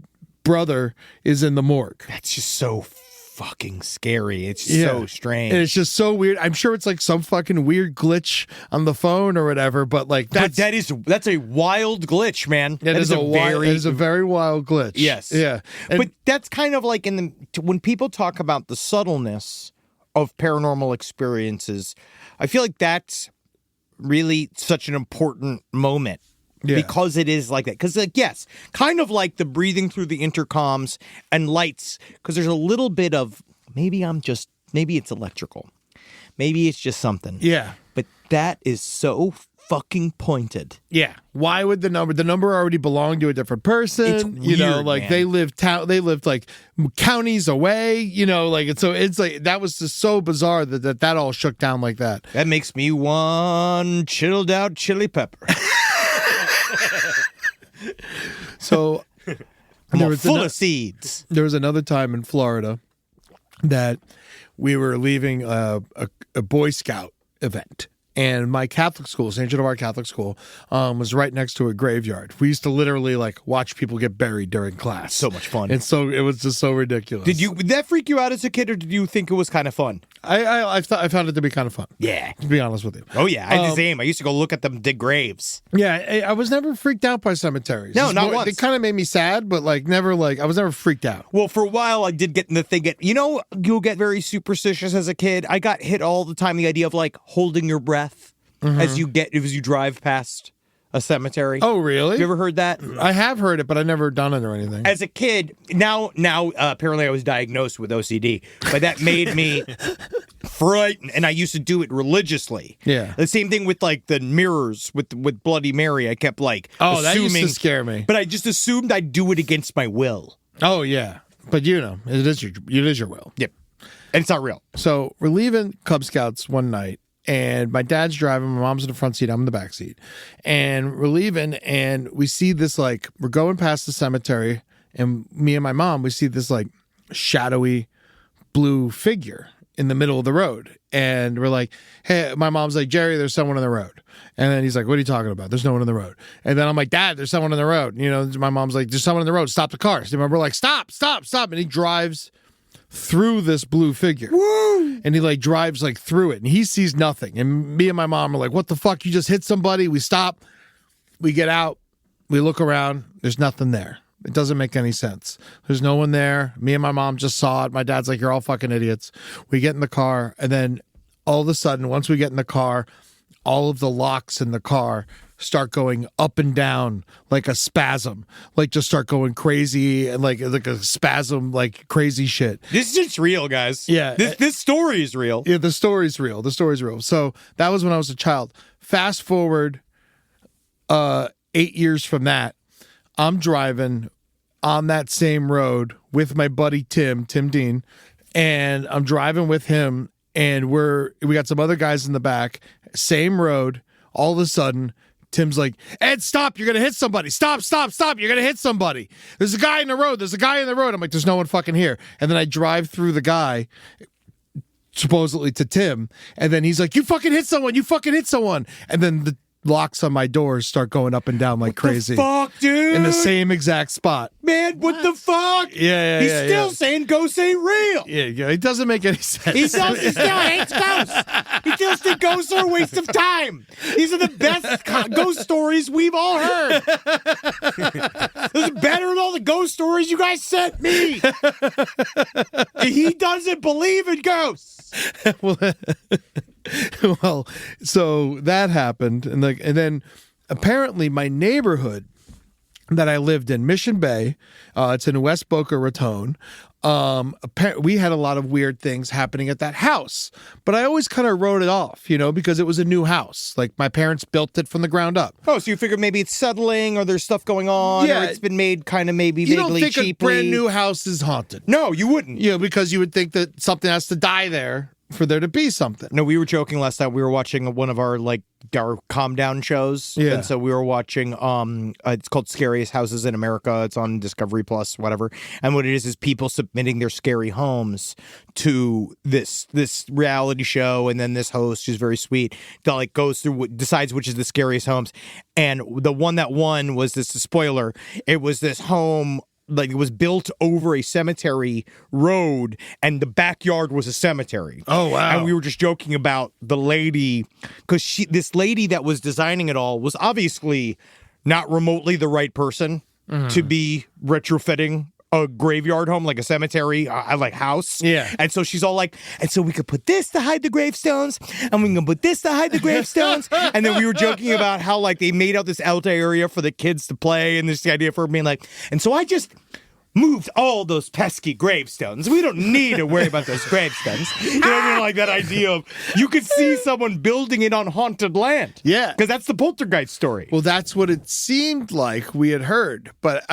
brother is in the morgue. That's just so fucking scary. It's so strange. And it's just so weird. I'm sure it's like some fucking weird glitch on the phone or whatever, but like that's a wild glitch, man. It is a very wild glitch. Yes. Yeah. And but that's kind of like when people talk about the subtleness of paranormal experiences, I feel like that's really such an important moment. Yeah. Because it is like that. Because, like, yes, kind of like the breathing through the intercoms and lights. Because there's a little bit of maybe it's electrical. Maybe it's just something. Yeah. But that is so fucking pointed. Yeah. Why would the number already belong to a different person? It's weird, like man. they lived like counties away, it's like that was just so bizarre that all shook down like that. That makes me one chilled out chili pepper. So I'm full of seeds. There was another time in Florida that we were leaving a Boy Scout event. And my Catholic school, St. Genevieve Catholic School, was right next to a graveyard. We used to literally watch people get buried during class. So much fun. And so it was just so ridiculous. Did that freak you out as a kid, or did you think it was kind of fun? I found it to be kind of fun. Yeah. To be honest with you. Oh, yeah. I did the same. I used to go look at them dig graves. Yeah, I was never freaked out by cemeteries. No, not once. They kind of made me sad, but I was never freaked out. Well, for a while, I did get in the thing. You'll get very superstitious as a kid. I got hit all the time, the idea of holding your breath as you drive past a cemetery. Oh, really? Have you ever heard that? I have heard it, but I've never done it or anything. As a kid, now apparently I was diagnosed with OCD, but that made me frightened, and I used to do it religiously. Yeah. The same thing with the mirrors with Bloody Mary. I kept assuming, that used to scare me. But I just assumed I'd do it against my will. Oh yeah, but it is your will. Yep, and it's not real. So we're leaving Cub Scouts one night. And my dad's driving, my mom's in the front seat, I'm in the back seat. And we're leaving, and we see this, we're going past the cemetery, and me and my mom, we see this, shadowy blue figure in the middle of the road. And we're like, hey, my mom's like, Jerry, there's someone on the road. And then he's like, what are you talking about? There's no one on the road. And then I'm like, Dad, there's someone on the road. My mom's like, there's someone on the road. Stop the car. So we're like, stop. And he drives through this blue figure. Woo! And he drives through it and he sees nothing. And me and my mom are like, what the fuck? You just hit somebody. We stop. We get out. We look around. There's nothing there. It doesn't make any sense. There's no one there. Me and my mom just saw it. My dad's like, you're all fucking idiots. We get in the car. And then all of a sudden, once we get in the car, all of the locks in the car start going up and down like a spasm, just start going crazy and like a spasm, crazy shit. This is just real, guys. Yeah. This story is real. Yeah, the story's real. So that was when I was a child. Fast forward 8 years from that, I'm driving on that same road with my buddy Tim Dean, and I'm driving with him, and we got some other guys in the back, same road. All of a sudden, Tim's like, Ed, stop, you're gonna hit somebody. Stop, you're gonna hit somebody. There's a guy in the road. I'm like, there's no one fucking here. And then I drive through the guy, supposedly to Tim, and then he's like, you fucking hit someone. And then the locks on my doors start going up and down like crazy. Fuck, dude. In the same exact spot. Man, what the fuck? Yeah. He's still saying ghosts ain't real. Yeah. It doesn't make any sense. He still hates ghosts. He still thinks ghosts are a waste of time. These are the best ghost stories we've all heard. This is better than all the ghost stories you guys sent me. He doesn't believe in ghosts. Well, so that happened, and then apparently my neighborhood that I lived in, Mission Bay, it's in West Boca Raton. We had a lot of weird things happening at that house, but I always kind of wrote it off, because it was a new house. Like my parents built it from the ground up. Oh, so you figure maybe it's settling, or there's stuff going on, or it's been made kind of maybe vaguely cheaply. You don't think a brand new house is haunted? No, you wouldn't. Because you would think that something has to die there for there to be something. No, we were joking last night. We were watching one of our calm down shows. Yeah. And so we were watching it's called Scariest Houses in America. It's on Discovery Plus, whatever. And what it is people submitting their scary homes to this reality show, and then this host, who's very sweet, that goes through, decides which is the scariest homes. And the one that won was this spoiler. It was this home, it was built over a cemetery road, and the backyard was a cemetery. Oh, wow. And we were just joking about the lady, because this lady that was designing it all was obviously not remotely the right person to be retrofitting a graveyard home, like a cemetery, house. Yeah. And so she's all like, and so we could put this to hide the gravestones, and we can put this to hide the gravestones. And then we were joking about how they made out this outdoor area for the kids to play, and this idea for her being like, and so I just moved all those pesky gravestones. We don't need to worry about those gravestones. You know what I mean? Like that idea of you could see someone building it on haunted land. Yeah. Because that's the poltergeist story. Well, that's what it seemed like we had heard. But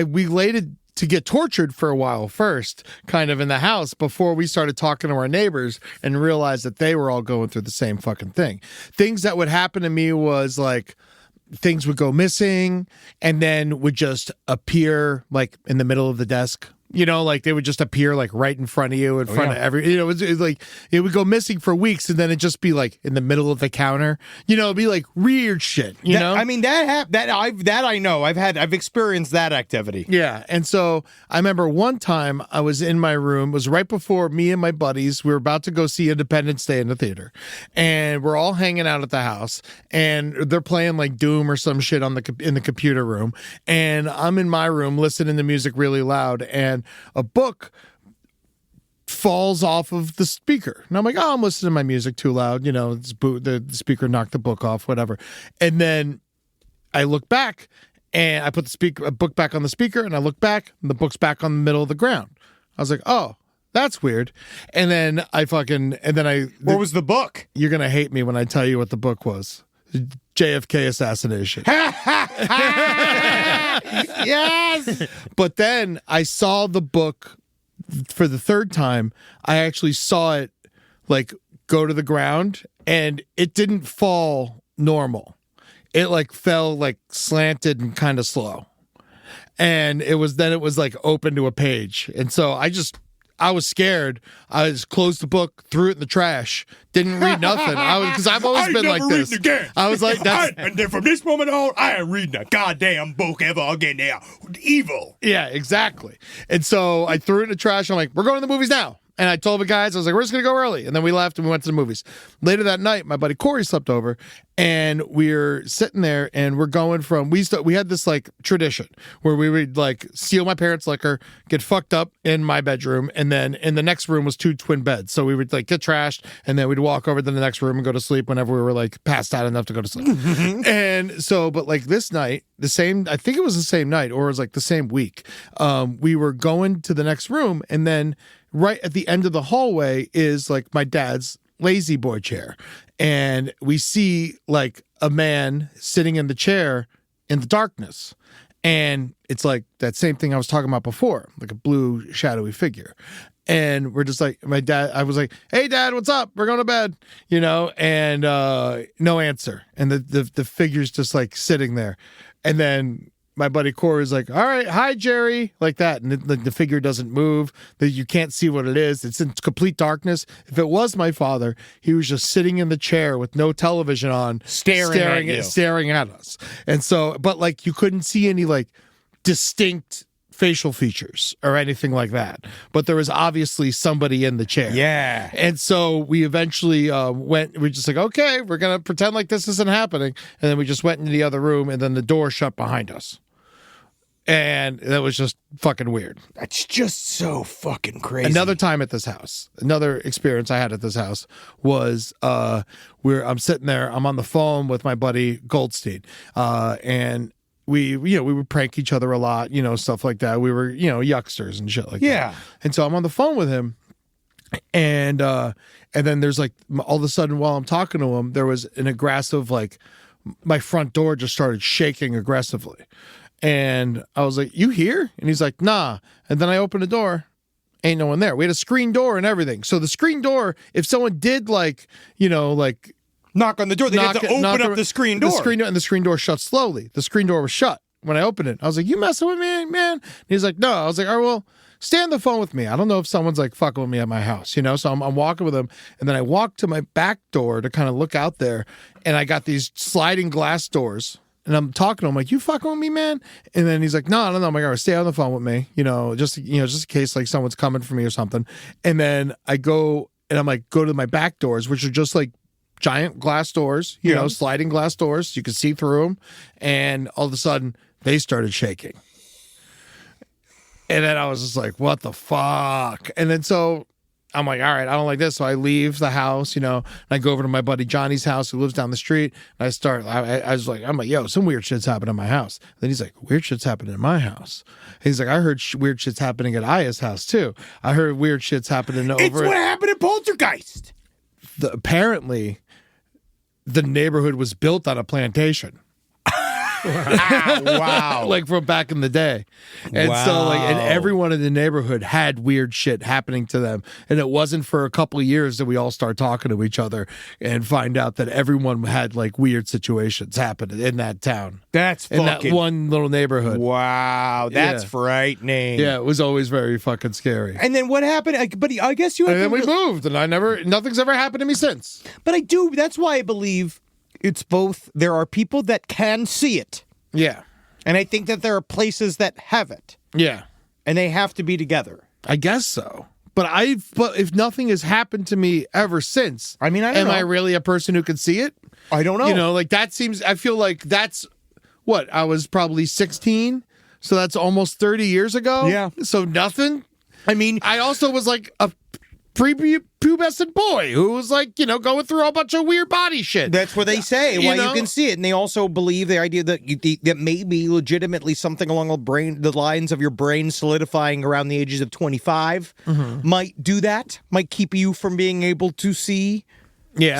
we waited to get tortured for a while first, kind of in the house, before we started talking to our neighbors and realized that they were all going through the same fucking thing. Things that would happen to me was things would go missing and then would just appear in the middle of the desk. They would just appear right in front of you, in front of every, it was it would go missing for weeks, and then it'd just be in the middle of the counter. It'd be weird shit. I mean, that I know. I've experienced that activity. Yeah, and so I remember one time I was in my room. It was right before me and my buddies, we were about to go see Independence Day in the theater, and we're all hanging out at the house, and they're playing Doom or some shit in the computer room, and I'm in my room listening to music really loud, and a book falls off of the speaker. And I'm like, I'm listening to my music too loud. The speaker knocked the book off, whatever. And then I look back and I put a book back on the speaker, and I look back and the book's back on the middle of the ground. I was like, oh, that's weird. And then what was the book? You're going to hate me when I tell you what the book was. JFK assassination. Yes. But then I saw the book for the third time. I actually saw it go to the ground, and it didn't fall normal. It fell slanted and kind of slow. And it was open to a page. And so I was scared. I just closed the book, threw it in the trash, didn't read nothing. Because I've always been like this. Again. I was like, and then from this moment on, I ain't reading a goddamn book ever again. Now, evil. Yeah, exactly. And so I threw it in the trash. I'm like, we're going to the movies now. And I told the guys, I was like, we're just going to go early. And then we left and we went to the movies. Later that night, my buddy Corey slept over, and we're sitting there, and we're going from, we had this tradition where we would steal my parents' liquor, get fucked up in my bedroom, and then in the next room was 2 twin beds. So we would get trashed, and then we'd walk over to the next room and go to sleep whenever we were passed out enough to go to sleep. And so, but this night, I think it was the same night, or it was the same week, we were going to the next room, and then right at the end of the hallway is my dad's lazy boy chair, and we see like a man sitting in the chair in the darkness. And it's like that same thing I was talking about before, like a blue shadowy figure. And we're just like, I was like, hey, Dad, what's up? We're going to bed, and no answer. And the figure's just like sitting there. And then my buddy Corey is like, all right, hi, Jerry, like that. And the figure doesn't move. You can't see what it is. It's in complete darkness. If it was my father, he was just sitting in the chair with no television on, staring at us. And so, but like you couldn't see any like distinct facial features or anything like that. But there was obviously somebody in the chair. Yeah. And so we eventually we're just like, okay, we're going to pretend like this isn't happening. And then we just went into the other room, and then the door shut behind us. And that was just fucking weird. That's just so fucking crazy. Another time at this house, another experience I had at this house was I'm sitting there, I'm on the phone with my buddy Goldstein, and we would prank each other a lot, stuff like that. We were, yucksters and shit like that. And so I'm on the phone with him, and then there's like, all of a sudden while I'm talking to him, there was an aggressive, like, my front door just started shaking aggressively. And I was like, you here? And he's like, nah. And then I opened the door. Ain't no one there. We had a screen door and everything. So the screen door, if someone did like, knock on the door, they had to open up the screen door. And the screen door shut slowly. The screen door was shut when I opened it. I was like, you messing with me, man? And he's like, no. I was like, all right, well, stay on the phone with me. I don't know if someone's like fucking with me at my house, So I'm walking with him. And then I walk to my back door to kind of look out there. And I got these sliding glass doors. And I'm talking to him like, you fucking with me, man? And then he's like, no. I'm like, all right, stay on the phone with me, just in case like someone's coming for me or something. And then I go and I'm like, go to my back doors, which are just like giant glass doors, sliding glass doors. You can see through them. And all of a sudden they started shaking. And then I was just like, what the fuck? And then so I'm like, all right, I don't like this. So I leave the house, and I go over to my buddy Johnny's house who lives down the street. And I'm like, yo, some weird shit's happening in my house. Then he's like, weird shit's happening in my house. He's like, I heard weird shit's happening at Aya's house too. I heard weird shit's happening over. It's what happened at Poltergeist. Apparently, the neighborhood was built on a plantation. Wow. Like from back in the day. And so and everyone in the neighborhood had weird shit happening to them. And it wasn't for a couple of years that we all start talking to each other and find out that everyone had like weird situations happening in that town. That's in fucking... that one little neighborhood. Wow, that's frightening. Yeah, it was always very fucking scary. And then what happened? But I guess you have and then we moved, and nothing's ever happened to me since. But that's why I believe it's both. There are people that can see it. Yeah. And I think that there are places that have it. Yeah. And they have to be together. I guess so. But if nothing has happened to me ever since, I don't know. I really a person who can see it? I don't know. Like that seems, I feel like that's what, I was probably 16. So that's almost 30 years ago. Yeah. So nothing. I also was like a prepubescent boy who was like, going through a bunch of weird body shit. That's what they say, why you can see it. And they also believe the idea that that may be legitimately something along the lines of your brain solidifying around the ages of 25 might do that, might keep you from being able to see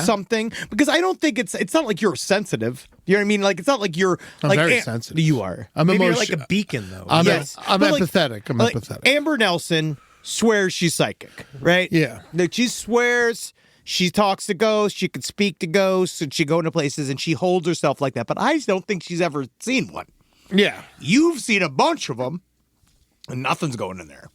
something. Because I don't think it's not like you're sensitive. You know what I mean? Like, it's not like you're... I'm very sensitive. You are. Maybe you're like a beacon, though. I'm empathetic. I'm empathetic. Amber Nelson swears she's psychic, right? Yeah. Like, she swears she talks to ghosts, she can speak to ghosts, and she go into places, and she holds herself like that. But I don't think she's ever seen one. Yeah. You've seen a bunch of them, and nothing's going in there.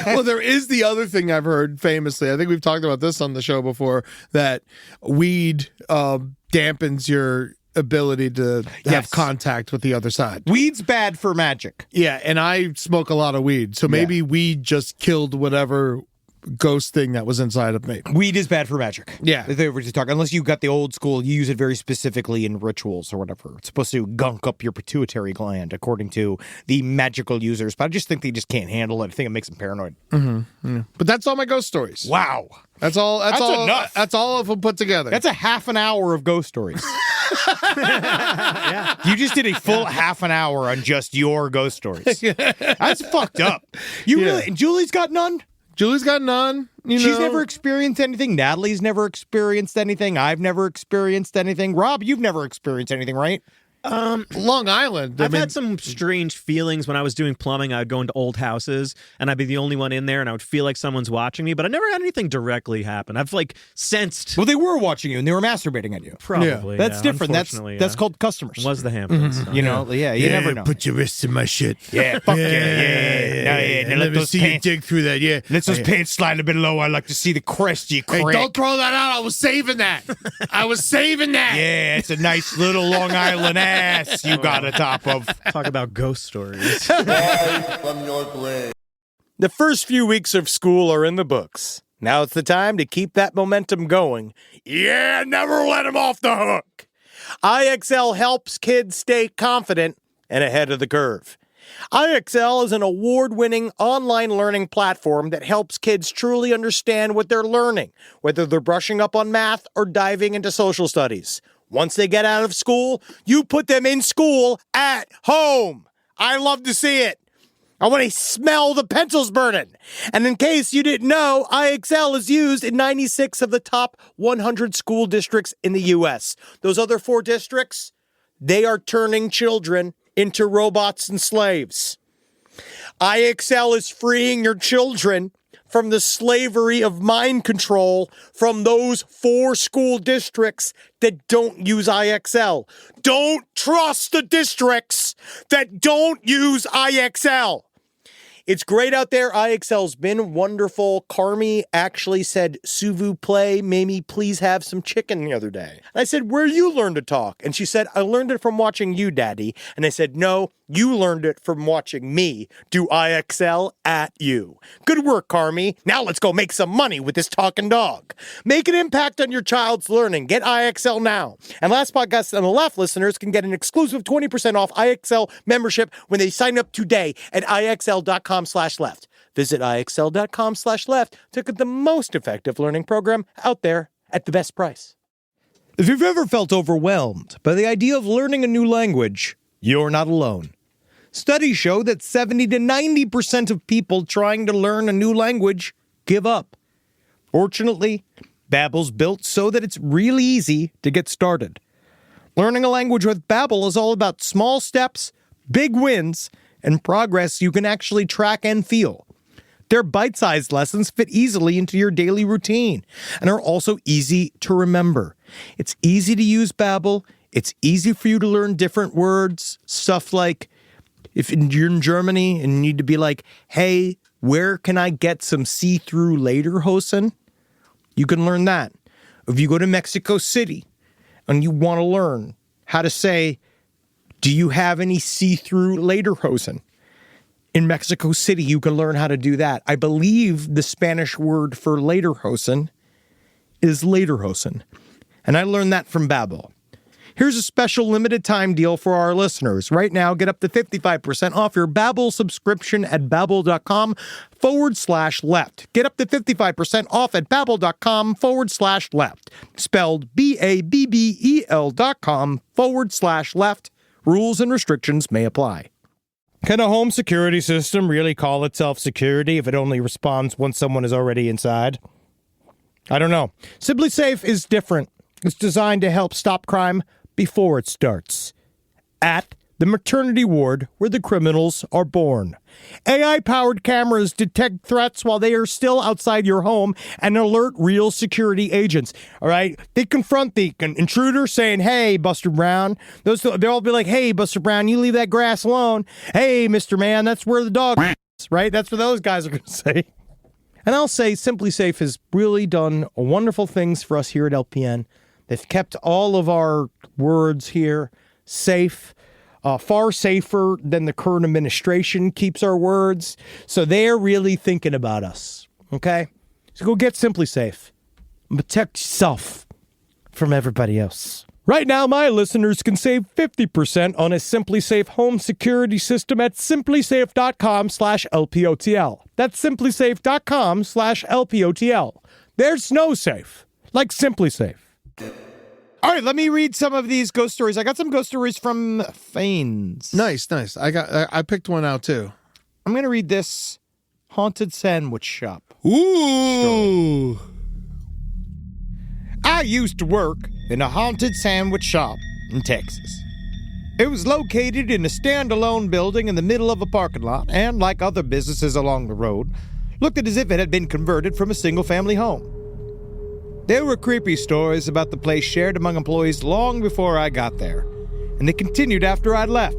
Well, there is the other thing I've heard famously. I think we've talked about this on the show before, that weed dampens your ability to have contact with the other side. Weed's bad for magic. Yeah, and I smoke a lot of weed, so maybe weed just killed whatever ghost thing that was inside of me. Weed is bad for magic. Yeah. They were just talking, unless you got the old school, you use it very specifically in rituals or whatever. It's supposed to gunk up your pituitary gland, according to the magical users. But I just think they just can't handle it. I think it makes them paranoid. Mm-hmm. Yeah. But that's all my ghost stories. Wow. That's all. That's all enough. That's all of them put together. That's a half an hour of ghost stories. Yeah. You just did a full half an hour on just your ghost stories. That's fucked up. You really? And Julie's got none? Julie's got none. She's never experienced anything. Natalie's never experienced anything. I've never experienced anything. Rob, you've never experienced anything, right? Long Island. I've had some strange feelings when I was doing plumbing. I would go into old houses and I'd be the only one in there and I would feel like someone's watching me, but I never had anything directly happen. I've sensed. Well, they were watching you and they were masturbating at you. Probably. That's yeah, different. That's called customers. Was the Hamptons. So, you never know. Put your wrists in my shit. Yeah, fuck yeah. Now let me see you dig through that. Yeah. Let those pants slide a bit low. I like to see the crest, you Hey, crack. don't throw that out. I was saving that. Yeah, it's a nice little Long Island ass you got a top of. Talk about ghost stories. Rise from your grave. The first few weeks of school are in the books. Now it's the time to keep that momentum going. Yeah, never let them off the hook. IXL helps kids stay confident and ahead of the curve. IXL is an award-winning online learning platform that helps kids truly understand what they're learning, whether they're brushing up on math or diving into social studies. Once they get out of school, you put them in school at home. I love to see it. I want to smell the pencils burning. And in case you didn't know, IXL is used in 96 of the top 100 school districts in the U.S. Those other 4 districts, they are turning children into robots and slaves. IXL is freeing your children from the slavery of mind control from those 4 school districts that don't use IXL. Don't trust the districts that don't use IXL. It's great out there. IXL's been wonderful. Carmi actually said, s'il vous plaît, Mamie, please have some chicken the other day. And I said, where you learn to talk? And she said, I learned it from watching you, Daddy. And I said, no, you learned it from watching me do IXL at you. Good work, Carmi. Now let's go make some money with this talking dog. Make an impact on your child's learning. Get IXL now. And Last Podcast on the Left listeners can get an exclusive 20% off IXL membership when they sign up today at IXL.com/left. Visit IXL.com/left to get the most effective learning program out there at the best price. If you've ever felt overwhelmed by the idea of learning a new language, you're not alone. Studies show that 70 to 90% of people trying to learn a new language give up. Fortunately, Babbel's built so that it's really easy to get started. Learning a language with Babbel is all about small steps, big wins, and progress you can actually track and feel. Their bite-sized lessons fit easily into your daily routine and are also easy to remember. It's easy to use Babbel. It's easy for you to learn different words, stuff like if you're in Germany and you need to be like, hey, where can I get some see-through lederhosen? You can learn that. If you go to Mexico City and you want to learn how to say, do you have any see-through lederhosen? In Mexico City, you can learn how to do that. I believe the Spanish word for lederhosen is lederhosen. And I learned that from Babbel. Here's a special limited time deal for our listeners. Right now, get up to 55% off your Babbel subscription at babbel.com/left. Get up to 55% off at babbel.com/left. Spelled BABBEL.com/left. Rules and restrictions may apply. Can a home security system really call itself security if it only responds once someone is already inside? I don't know. Simply Safe is different. It's designed to help stop crime before it starts. At the maternity ward where the criminals are born. AI-powered cameras detect threats while they are still outside your home and alert real security agents. All right? They confront the intruder saying, hey, Buster Brown. They'll all be like, hey, Buster Brown, you leave that grass alone. Hey, Mr. Man, that's where the dog is, right? That's what those guys are going to say. And I'll say Simply Safe has really done wonderful things for us here at LPN. They've kept all of our words here safe, far safer than the current administration keeps our words. So they're really thinking about us, okay? So go get Simply Safe. Protect yourself from everybody else. Right now, my listeners can save 50% on a Simply Safe home security system at simplysafe.com/LPOTL. That's simplysafe.com/LPOTL. There's no safe like Simply Safe. All right, let me read some of these ghost stories. I got some ghost stories from Fanes. Nice. I picked one out too. I'm going to read this haunted sandwich shop. Ooh. I used to work in a haunted sandwich shop in Texas. It was located in a standalone building in the middle of a parking lot, and like other businesses along the road, looked as if it had been converted from a single-family home. There were creepy stories about the place shared among employees long before I got there, and they continued after I'd left.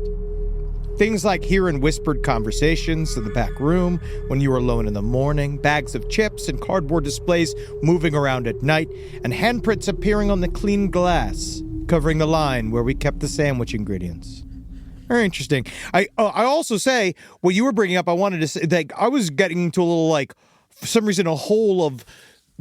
Things like hearing whispered conversations in the back room when you were alone in the morning, bags of chips and cardboard displays moving around at night, and handprints appearing on the clean glass, covering the line where we kept the sandwich ingredients. Very interesting. I also say, what you were bringing up, I wanted to say, that I was getting into a little, like, for some reason, a hole of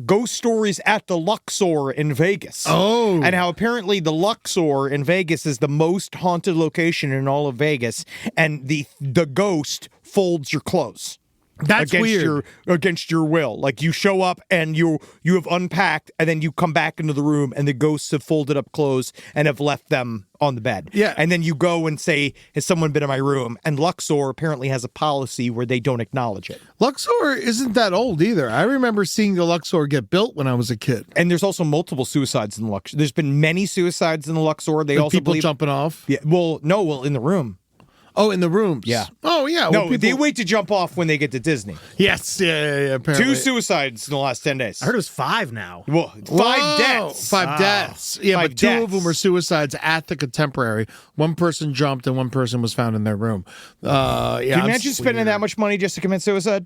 ghost stories at the Luxor in Vegas. Oh. And how apparently the Luxor in Vegas is the most haunted location in all of Vegas, and the ghost folds your clothes. That's weird. Against your will. Like, you show up and you have unpacked, and then you come back into the room and the ghosts have folded up clothes and have left them on the bed. Yeah. And then you go and say, has someone been in my room? And Luxor apparently has a policy where they don't acknowledge it. Luxor isn't that old either. I remember seeing the Luxor get built when I was a kid. And there's also multiple suicides in the Luxor. There's been many suicides in the Luxor. They also people believe jumping off. Yeah. Well, no. In the room. Oh, in the rooms. Yeah. Oh, yeah. No, well, people... they wait to jump off when they get to Disney. Yes. Yeah. Apparently. 2 suicides in the last 10 days. I heard it was 5 now. Well, 5 deaths. 5 deaths. Yeah, 5 but 2 of deaths. them were suicides at the Contemporary. One person jumped and one person was found in their room. Yeah. Can you imagine spending that much money just to commit suicide?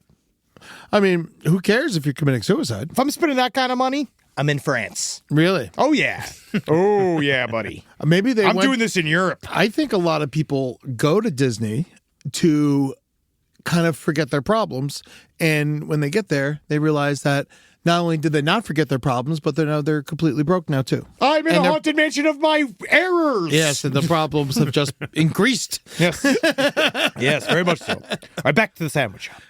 I mean, who cares if you're committing suicide? If I'm spending that kind of money, I'm in France. Really? Oh, yeah. Oh, yeah, buddy. Maybe I'm doing this in Europe. I think a lot of people go to Disney to kind of forget their problems. And when they get there, they realize that not only did they not forget their problems, but they're completely broke now, too. I'm in a haunted mansion of my errors. Yes, and the problems have just increased. Yes. Yes, very much so. All right, back to the sandwich shop.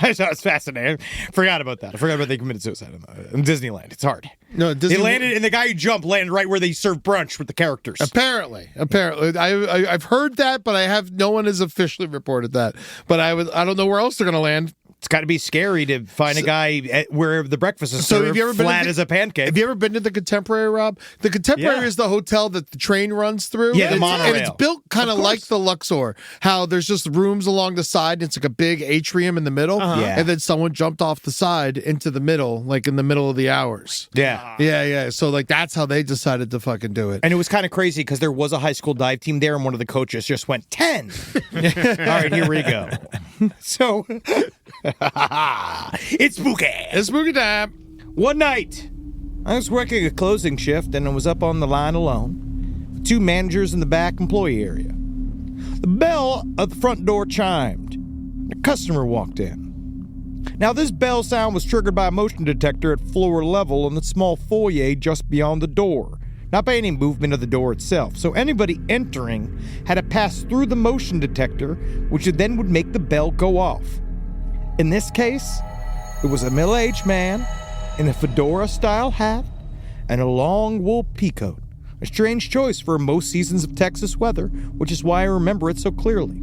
I thought it was fascinating. Forgot about that. I forgot about they committed suicide in Disneyland. It's hard. No, Disney... They landed, and the guy who jumped landed right where they serve brunch with the characters. Apparently, I've heard that, but no one has officially reported that. But I don't know where else they're going to land. It's got to be scary to find a guy where the breakfast is served, flat as a pancake. Have you ever been to the Contemporary, Rob? The Contemporary is the hotel that the train runs through. Yeah, the monorail. And it's built kind of like the Luxor, how there's just rooms along the side. And it's like a big atrium in the middle. Yeah. And then someone jumped off the side into the middle, like in the middle of the hours. Yeah. Yeah. So, like, that's how they decided to fucking do it. And it was kind of crazy because there was a high school dive team there, and one of the coaches just went, 10. All right, here we go. So... It's spooky. It's spooky time. One night, I was working a closing shift and I was up on the line alone, with 2 managers in the back employee area. The bell at the front door chimed. A customer walked in. Now, this bell sound was triggered by a motion detector at floor level in the small foyer just beyond the door, not by any movement of the door itself. So anybody entering had to pass through the motion detector, which then would make the bell go off. In this case, it was a middle-aged man in a fedora-style hat and a long wool peacoat. A strange choice for most seasons of Texas weather, which is why I remember it so clearly.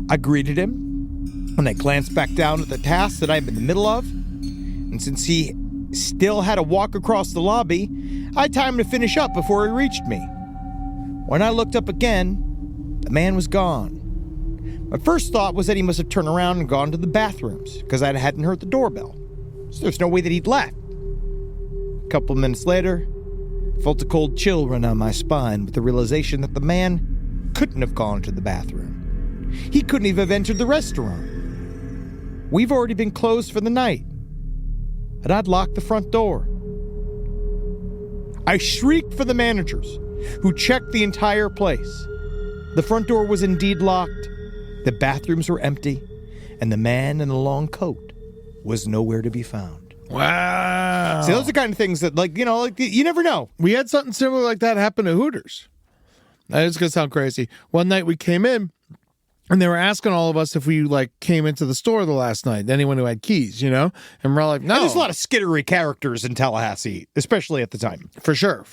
I greeted him, and I glanced back down at the task that I'm in the middle of, and since he still had to walk across the lobby, I had time to finish up before he reached me. When I looked up again, the man was gone. My first thought was that he must have turned around and gone to the bathrooms, because I hadn't heard the doorbell. So there's no way that he'd left. A couple of minutes later, I felt a cold chill run down my spine with the realization that the man couldn't have gone to the bathroom. He couldn't even have entered the restaurant. We've already been closed for the night, and I'd locked the front door. I shrieked for the managers, who checked the entire place. The front door was indeed locked. The bathrooms were empty, and the man in the long coat was nowhere to be found. Wow. See, those are the kind of things that, you never know. We had something similar like that happen at Hooters. It's going to sound crazy. One night we came in, and they were asking all of us if we, came into the store the last night, anyone who had keys, And we're all like, no. And there's a lot of skittery characters in Tallahassee, especially at the time. For sure.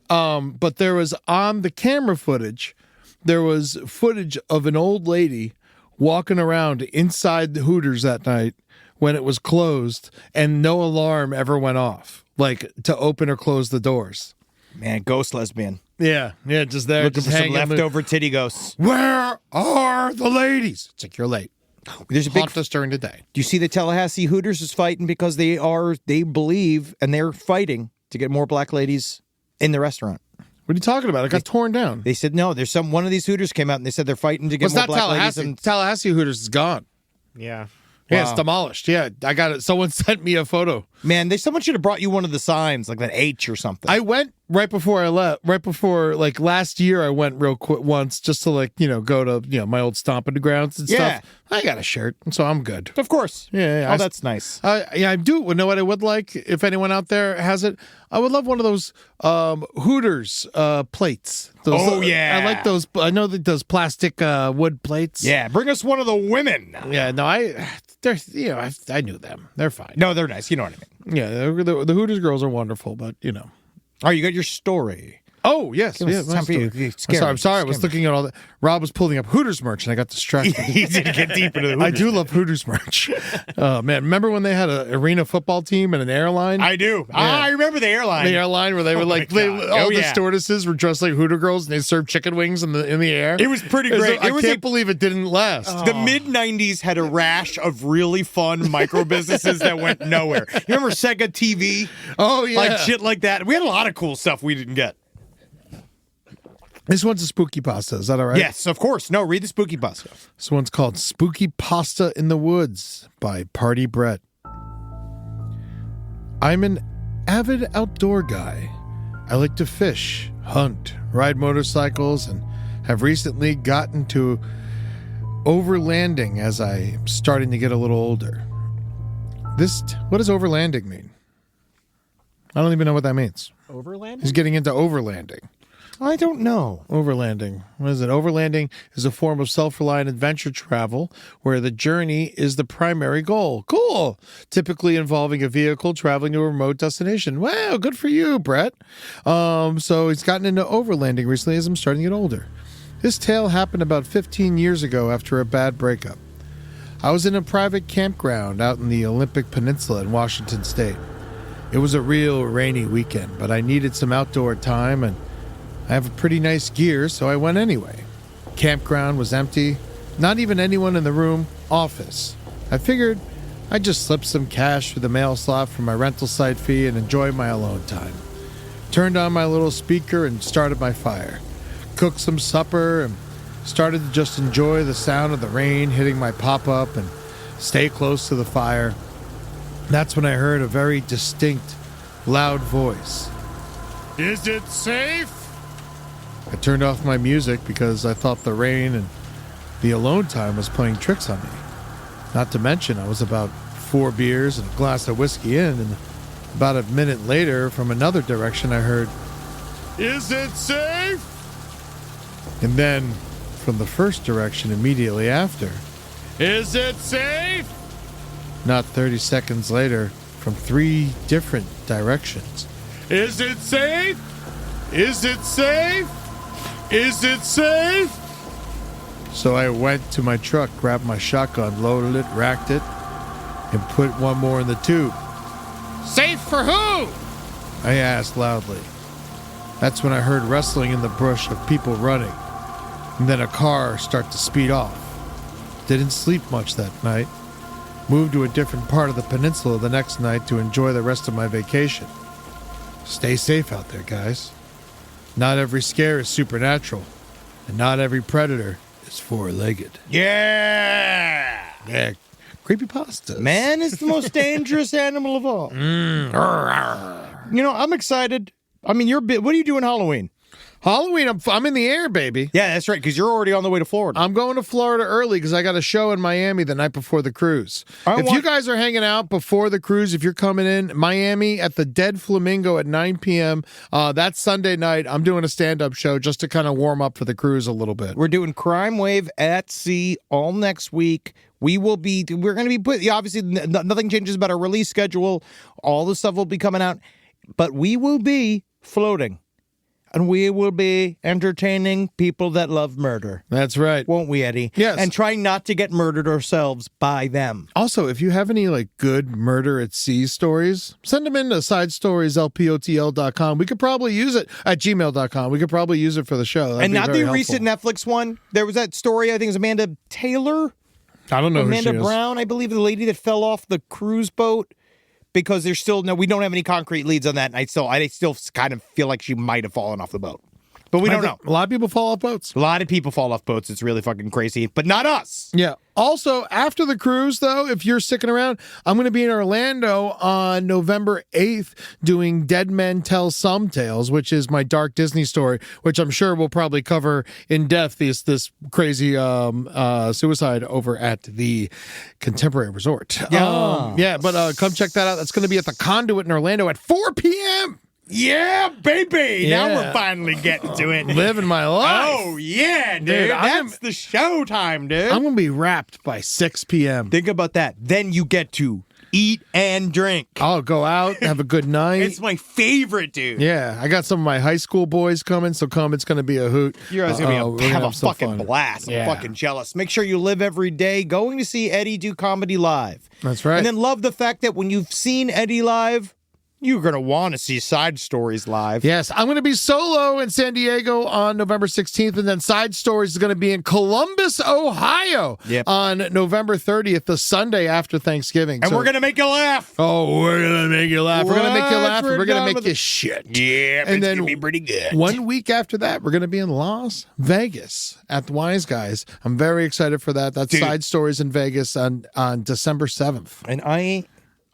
But there was, on the camera footage, there was footage of an old lady walking around inside the Hooters that night when it was closed and no alarm ever went off, like to open or close the doors. Man, ghost lesbian. Yeah, just there. Looking just for some hanging leftover titty ghosts. Where are the ladies? It's like, you're late. There's a big. Haunt us during the day. Do you see the Tallahassee Hooters is fighting because they believe and they're fighting to get more black ladies in the restaurant. What are you talking about? It got torn down. They said no. There's one of these Hooters came out and they said they're fighting to get more black ladies. Tallahassee Hooters is gone. Yeah. Yeah, it's demolished. Yeah, I got it. Someone sent me a photo. Man, someone should have brought you one of the signs, like that H or something. I went right before I left. Right before, like last year, I went real quick once just to go to my old stomping grounds and stuff. I got a shirt, so I'm good. Of course. Yeah. Oh, that's nice. I do. You know what I would like if anyone out there has it? I would love one of those Hooters plates. I like those. I know that those plastic wood plates. Yeah, bring us one of the women. Yeah, no, I knew them. They're fine. No, they're nice. You know what I mean. Yeah, the Hooters girls are wonderful, but Oh, you got your story. Oh, yes. It's time for you. I'm sorry. I was looking at all that. Rob was pulling up Hooters merch, and I got distracted. He didn't get deep into the Hooters. I do love Hooters merch. Oh, man. Remember when they had an arena football team and an airline? I do. Yeah. I remember the airline. The airline where they were all the stewardesses were dressed like Hooter girls, and they served chicken wings in the air. It was pretty great. I can't believe it didn't last. The mid-'90s had a rash of really fun micro businesses that went nowhere. You remember Sega TV? Oh, yeah. Like shit like that. We had a lot of cool stuff we didn't get. This one's a spooky pasta. Is that all right? Yes, of course. No, read the spooky pasta. This one's called Spooky Pasta in the Woods by Party Brett. I'm an avid outdoor guy. I like to fish, hunt, ride motorcycles, and have recently gotten to overlanding as I'm starting to get a little older. What does overlanding mean? I don't even know what that means. Overlanding? He's getting into overlanding. I don't know. Overlanding. What is it? Overlanding is a form of self-reliant adventure travel where the journey is the primary goal. Cool. Typically involving a vehicle traveling to a remote destination. Wow, good for you, Brett. So he's gotten into overlanding recently as I'm starting to get older. This tale happened about 15 years ago after a bad breakup. I was in a private campground out in the Olympic Peninsula in Washington State. It was a real rainy weekend, but I needed some outdoor time and I have a pretty nice gear, so I went anyway. Campground was empty, not even anyone in the room, office. I figured I'd just slip some cash through the mail slot for my rental site fee and enjoy my alone time. Turned on my little speaker and started my fire. Cooked some supper and started to just enjoy the sound of the rain hitting my pop-up and stay close to the fire. That's when I heard a very distinct, loud voice. Is it safe? I turned off my music because I thought the rain and the alone time was playing tricks on me. Not to mention, I was about 4 beers and a glass of whiskey in, and about a minute later, from another direction, I heard, "Is it safe?" And then, from the first direction immediately after, "Is it safe?" Not 30 seconds later, from 3 different directions. "Is it safe? Is it safe? Is it safe?" So I went to my truck, grabbed my shotgun, loaded it, racked it, and put one more in the tube. "Safe for who?" I asked loudly. That's when I heard rustling in the brush of people running, and then a car start to speed off. Didn't sleep much that night. Moved to a different part of the peninsula the next night to enjoy the rest of my vacation. Stay safe out there, guys. Not every scare is supernatural, and not every predator is 4-legged. Yeah! Yeah, creepypasta. Man is the most dangerous animal of all. You know, I'm excited. I mean, what are you doing Halloween? Halloween, I'm in the air, baby. Yeah, that's right, because you're already on the way to Florida. I'm going to Florida early because I got a show in Miami the night before the cruise. You guys are hanging out before the cruise, if you're coming in, Miami at the Dead Flamingo at 9 p.m., that's Sunday night. I'm doing a stand-up show just to kind of warm up for the cruise a little bit. We're doing Crime Wave at Sea all next week. We're going to be obviously, nothing changes about our release schedule. All the stuff will be coming out, but we will be floating. and we will be entertaining people that love murder. That's right. Won't we, Eddie? Yes. And trying not to get murdered ourselves by them. Also, if you have any like good murder at sea stories, send them in to sidestorieslpotl.com. We could probably use it at gmail.com. We could probably use it for the show. That'd And be not very the helpful. recent Netflix one. There was that story, I think it was Amanda Taylor. I don't know Amanda who she is. Brown, I believe, the lady that fell off the cruise boat. Because there's still we don't have any concrete leads on that. And I still kind of feel like she might have fallen off the boat. But we don't know. A lot of people fall off boats. A lot of people fall off boats. It's really fucking crazy. But not us. Yeah. Also, after the cruise, though, if you're sticking around, I'm going to be in Orlando on November 8th doing Dead Men Tell Some Tales, which is my dark Disney story, which I'm sure we'll probably cover in depth, this crazy suicide over at the Contemporary Resort. But come check that out. That's going to be at the Conduit in Orlando at 4 p.m. Yeah, baby. Yeah. Now we're finally getting to it. Living my life. Oh, yeah, dude. Dude, That's the show time, dude. I'm going to be wrapped by 6 p.m. Think about that. Then you get to eat and drink. I'll go out, have a good night. It's my favorite, dude. Yeah, I got some of my high school boys coming, so come. It's going to be a hoot. You guys are going to have a some fucking fun. blast. I'm Yeah. fucking jealous. Make sure you live every day going to see Eddie do comedy live. That's right. And then love the fact that when you've seen Eddie live, you're going to want to see Side Stories live. Yes, I'm going to be solo in San Diego on November 16th, and then Side Stories is going to be in Columbus, Ohio on November 30th, the Sunday after Thanksgiving. And we're going to make you laugh. Oh, we're going to make you laugh. We're going to make you laugh, and we're going to make you it. shit. Yeah, And it's then going to be pretty good. 1 week after that, we're going to be in Las Vegas at the Wise Guys. I'm very excited for that. That's Dude. Side Stories in Vegas on December 7th. And I'm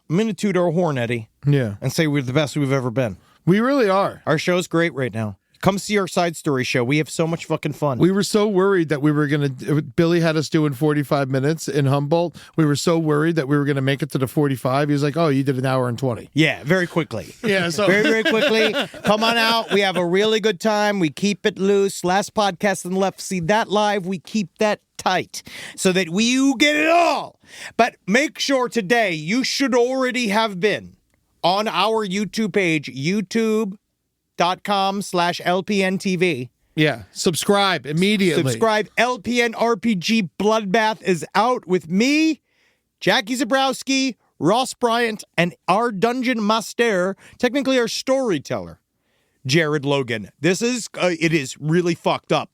going to toot our horn, Eddie, Yeah, and say we're the best we've ever been. we really are. Our show's great right now. Come see our Side Story show. We have so much fucking fun. We were so worried that we were going to... Billy had us doing 45 minutes in Humboldt. We were so worried that we were going to make it to the 45. He was like, oh, you did an hour and 20. Yeah, very quickly. Yeah, so... Very, very quickly. Come on out. We have a really good time. We keep it loose. Last podcast on the left, see that live. We keep that tight so that you get it all. But make sure today, you should already have been on our YouTube page, youtube.com/LPNTV. Yeah, subscribe immediately. Subscribe. LPN RPG Bloodbath is out with me, Jackie Zabrowski, Ross Bryant, and our Dungeon Master, technically our storyteller, Jared Logan. This is, it is really fucked up.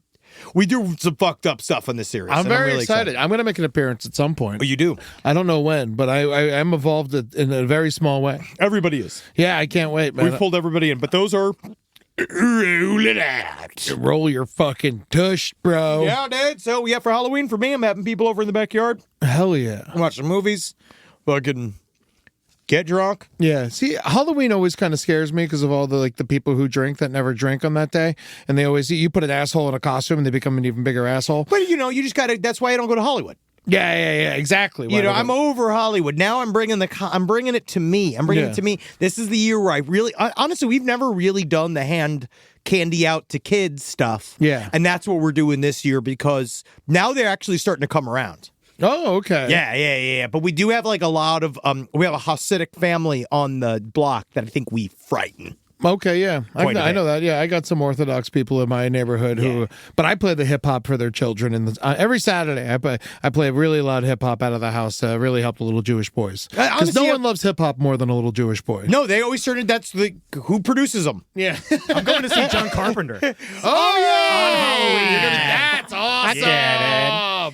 We do some fucked up stuff in this series. I'm and very really excited. I'm going to make an appearance at some point. Oh, you do? I don't know when, but I am involved in a very small way. Everybody is. Yeah, I can't wait, man. We've pulled everybody in, but those are... Roll it out. Roll your fucking tush, bro. Yeah, dude. So, yeah, for Halloween, for me, I'm having people over in the backyard. Hell yeah. Watch some movies. Fucking get drunk. Yeah. See, Halloween always kind of scares me because of all the people who drink that never drink on that day. And they always, you put an asshole in a costume and they become an even bigger asshole. But, you know, you just got to... That's why I don't go to Hollywood. Yeah, exactly. You know, I'm over Hollywood. Now I'm bringing it to me. I'm bringing it to me. This is the year where I really, honestly, we've never really done the hand candy out to kids stuff. Yeah. And that's what we're doing this year because now they're actually starting to come around. Oh, okay. Yeah. But we do have like a lot of, we have a Hasidic family on the block that I think we frighten. Okay, yeah. Quite a I bit. know that. Yeah, I got some Orthodox people in my neighborhood who, but I play the hip hop for their children. And every Saturday, I play really loud hip hop out of the house to really help the little Jewish boys. Because honestly, no one loves hip hop more than a little Jewish boy. No, they always turn it, who produces them. Yeah. I'm going to see John Carpenter. Oh, yeah! On Halloween. That's awesome! Yeah,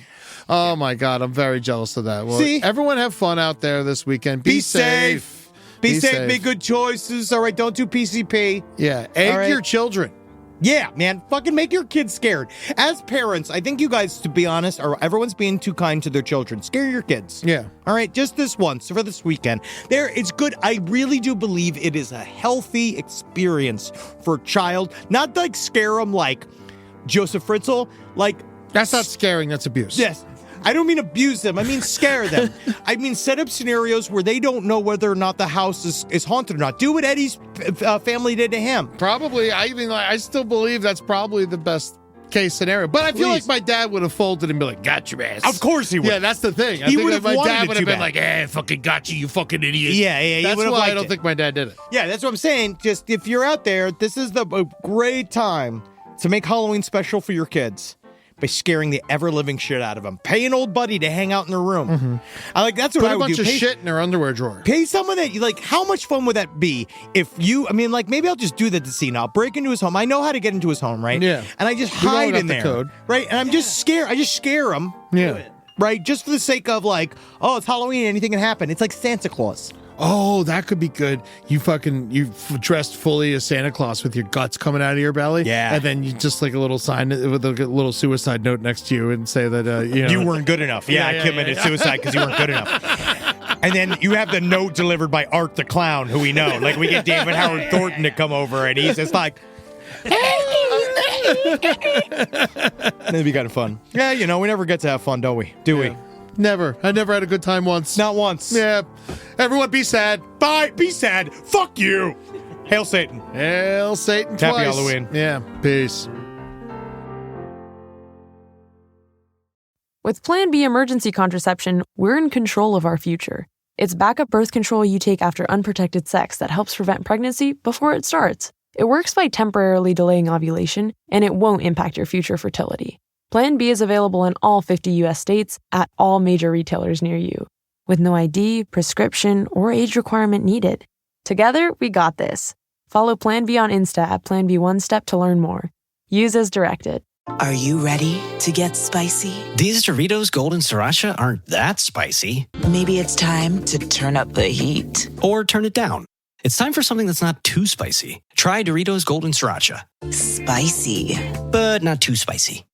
Oh, my God. I'm very jealous of that. Well, See? everyone have fun out there this weekend. Be safe. Be safe. Make good choices. All right, don't do PCP. Yeah. Egg All right. your children. Yeah, man. Fucking make your kids scared. As parents, I think you guys, to be honest, everyone's being too kind to their children. Scare your kids. Yeah. All right, just this once for this weekend. It's good. I really do believe it is a healthy experience for a child. Not like scare them like Joseph Fritzl. Like, That's not scaring. That's abuse. yes. I don't mean abuse them. I mean scare them. I mean set up scenarios where they don't know whether or not the house is haunted or not. Do what Eddie's family did to him. Probably. I still believe that's probably the best case scenario. But I feel like my dad would have folded and be like, got your ass. Of course he would. Yeah, that's the thing. I He think would that have my wanted dad it would have too been bad. like, fucking got you, you fucking idiot. Yeah, he That's would have why liked I don't it. think my dad did it. Yeah, that's what I'm saying. Just if you're out there, this is a great time to make Halloween special for your kids by scaring the ever-living shit out of them. Pay an old buddy to hang out in their room. That's what Put I a would bunch do. of shit in their underwear drawer. Pay someone that you like. How much fun would that be if you? I mean, like maybe I'll just do that to see. I'll break into his home. I know how to get into his home, right? Yeah. And I just We've all hide got in the there, code. right? And I'm just scared. I just scare him, Yeah. right? Just for the sake of like, oh, it's Halloween. Anything can happen. It's like Santa Claus. Oh, that could be good. You dressed fully as Santa Claus with your guts coming out of your belly. Yeah. And then you just like a little sign with a little suicide note next to you and say that, You weren't good enough. Yeah, I committed suicide because you weren't good enough. And then you have the note delivered by Art the Clown, who we know. Like we get David Howard Thornton to come over, and he's just like, that'd be kind of fun. Yeah, we never get to have fun, don't we? Do we? Never. I never had a good time once. Not once. Yeah. Everyone be sad. Bye. Be sad. Fuck you. Hail Satan. Hail Satan Happy twice. Halloween. Yeah. Peace. With Plan B emergency contraception, we're in control of our future. It's backup birth control you take after unprotected sex that helps prevent pregnancy before it starts. It works by temporarily delaying ovulation, and it won't impact your future fertility. Plan B is available in all 50 U.S. states at all major retailers near you, with no ID, prescription, or age requirement needed. Together, we got this. Follow Plan B on Insta at Plan B One Step to learn more. Use as directed. Are you ready to get spicy? These Doritos Golden Sriracha aren't that spicy. Maybe it's time to turn up the heat. Or turn it down. It's time for something that's not too spicy. Try Doritos Golden Sriracha. Spicy. But not too spicy.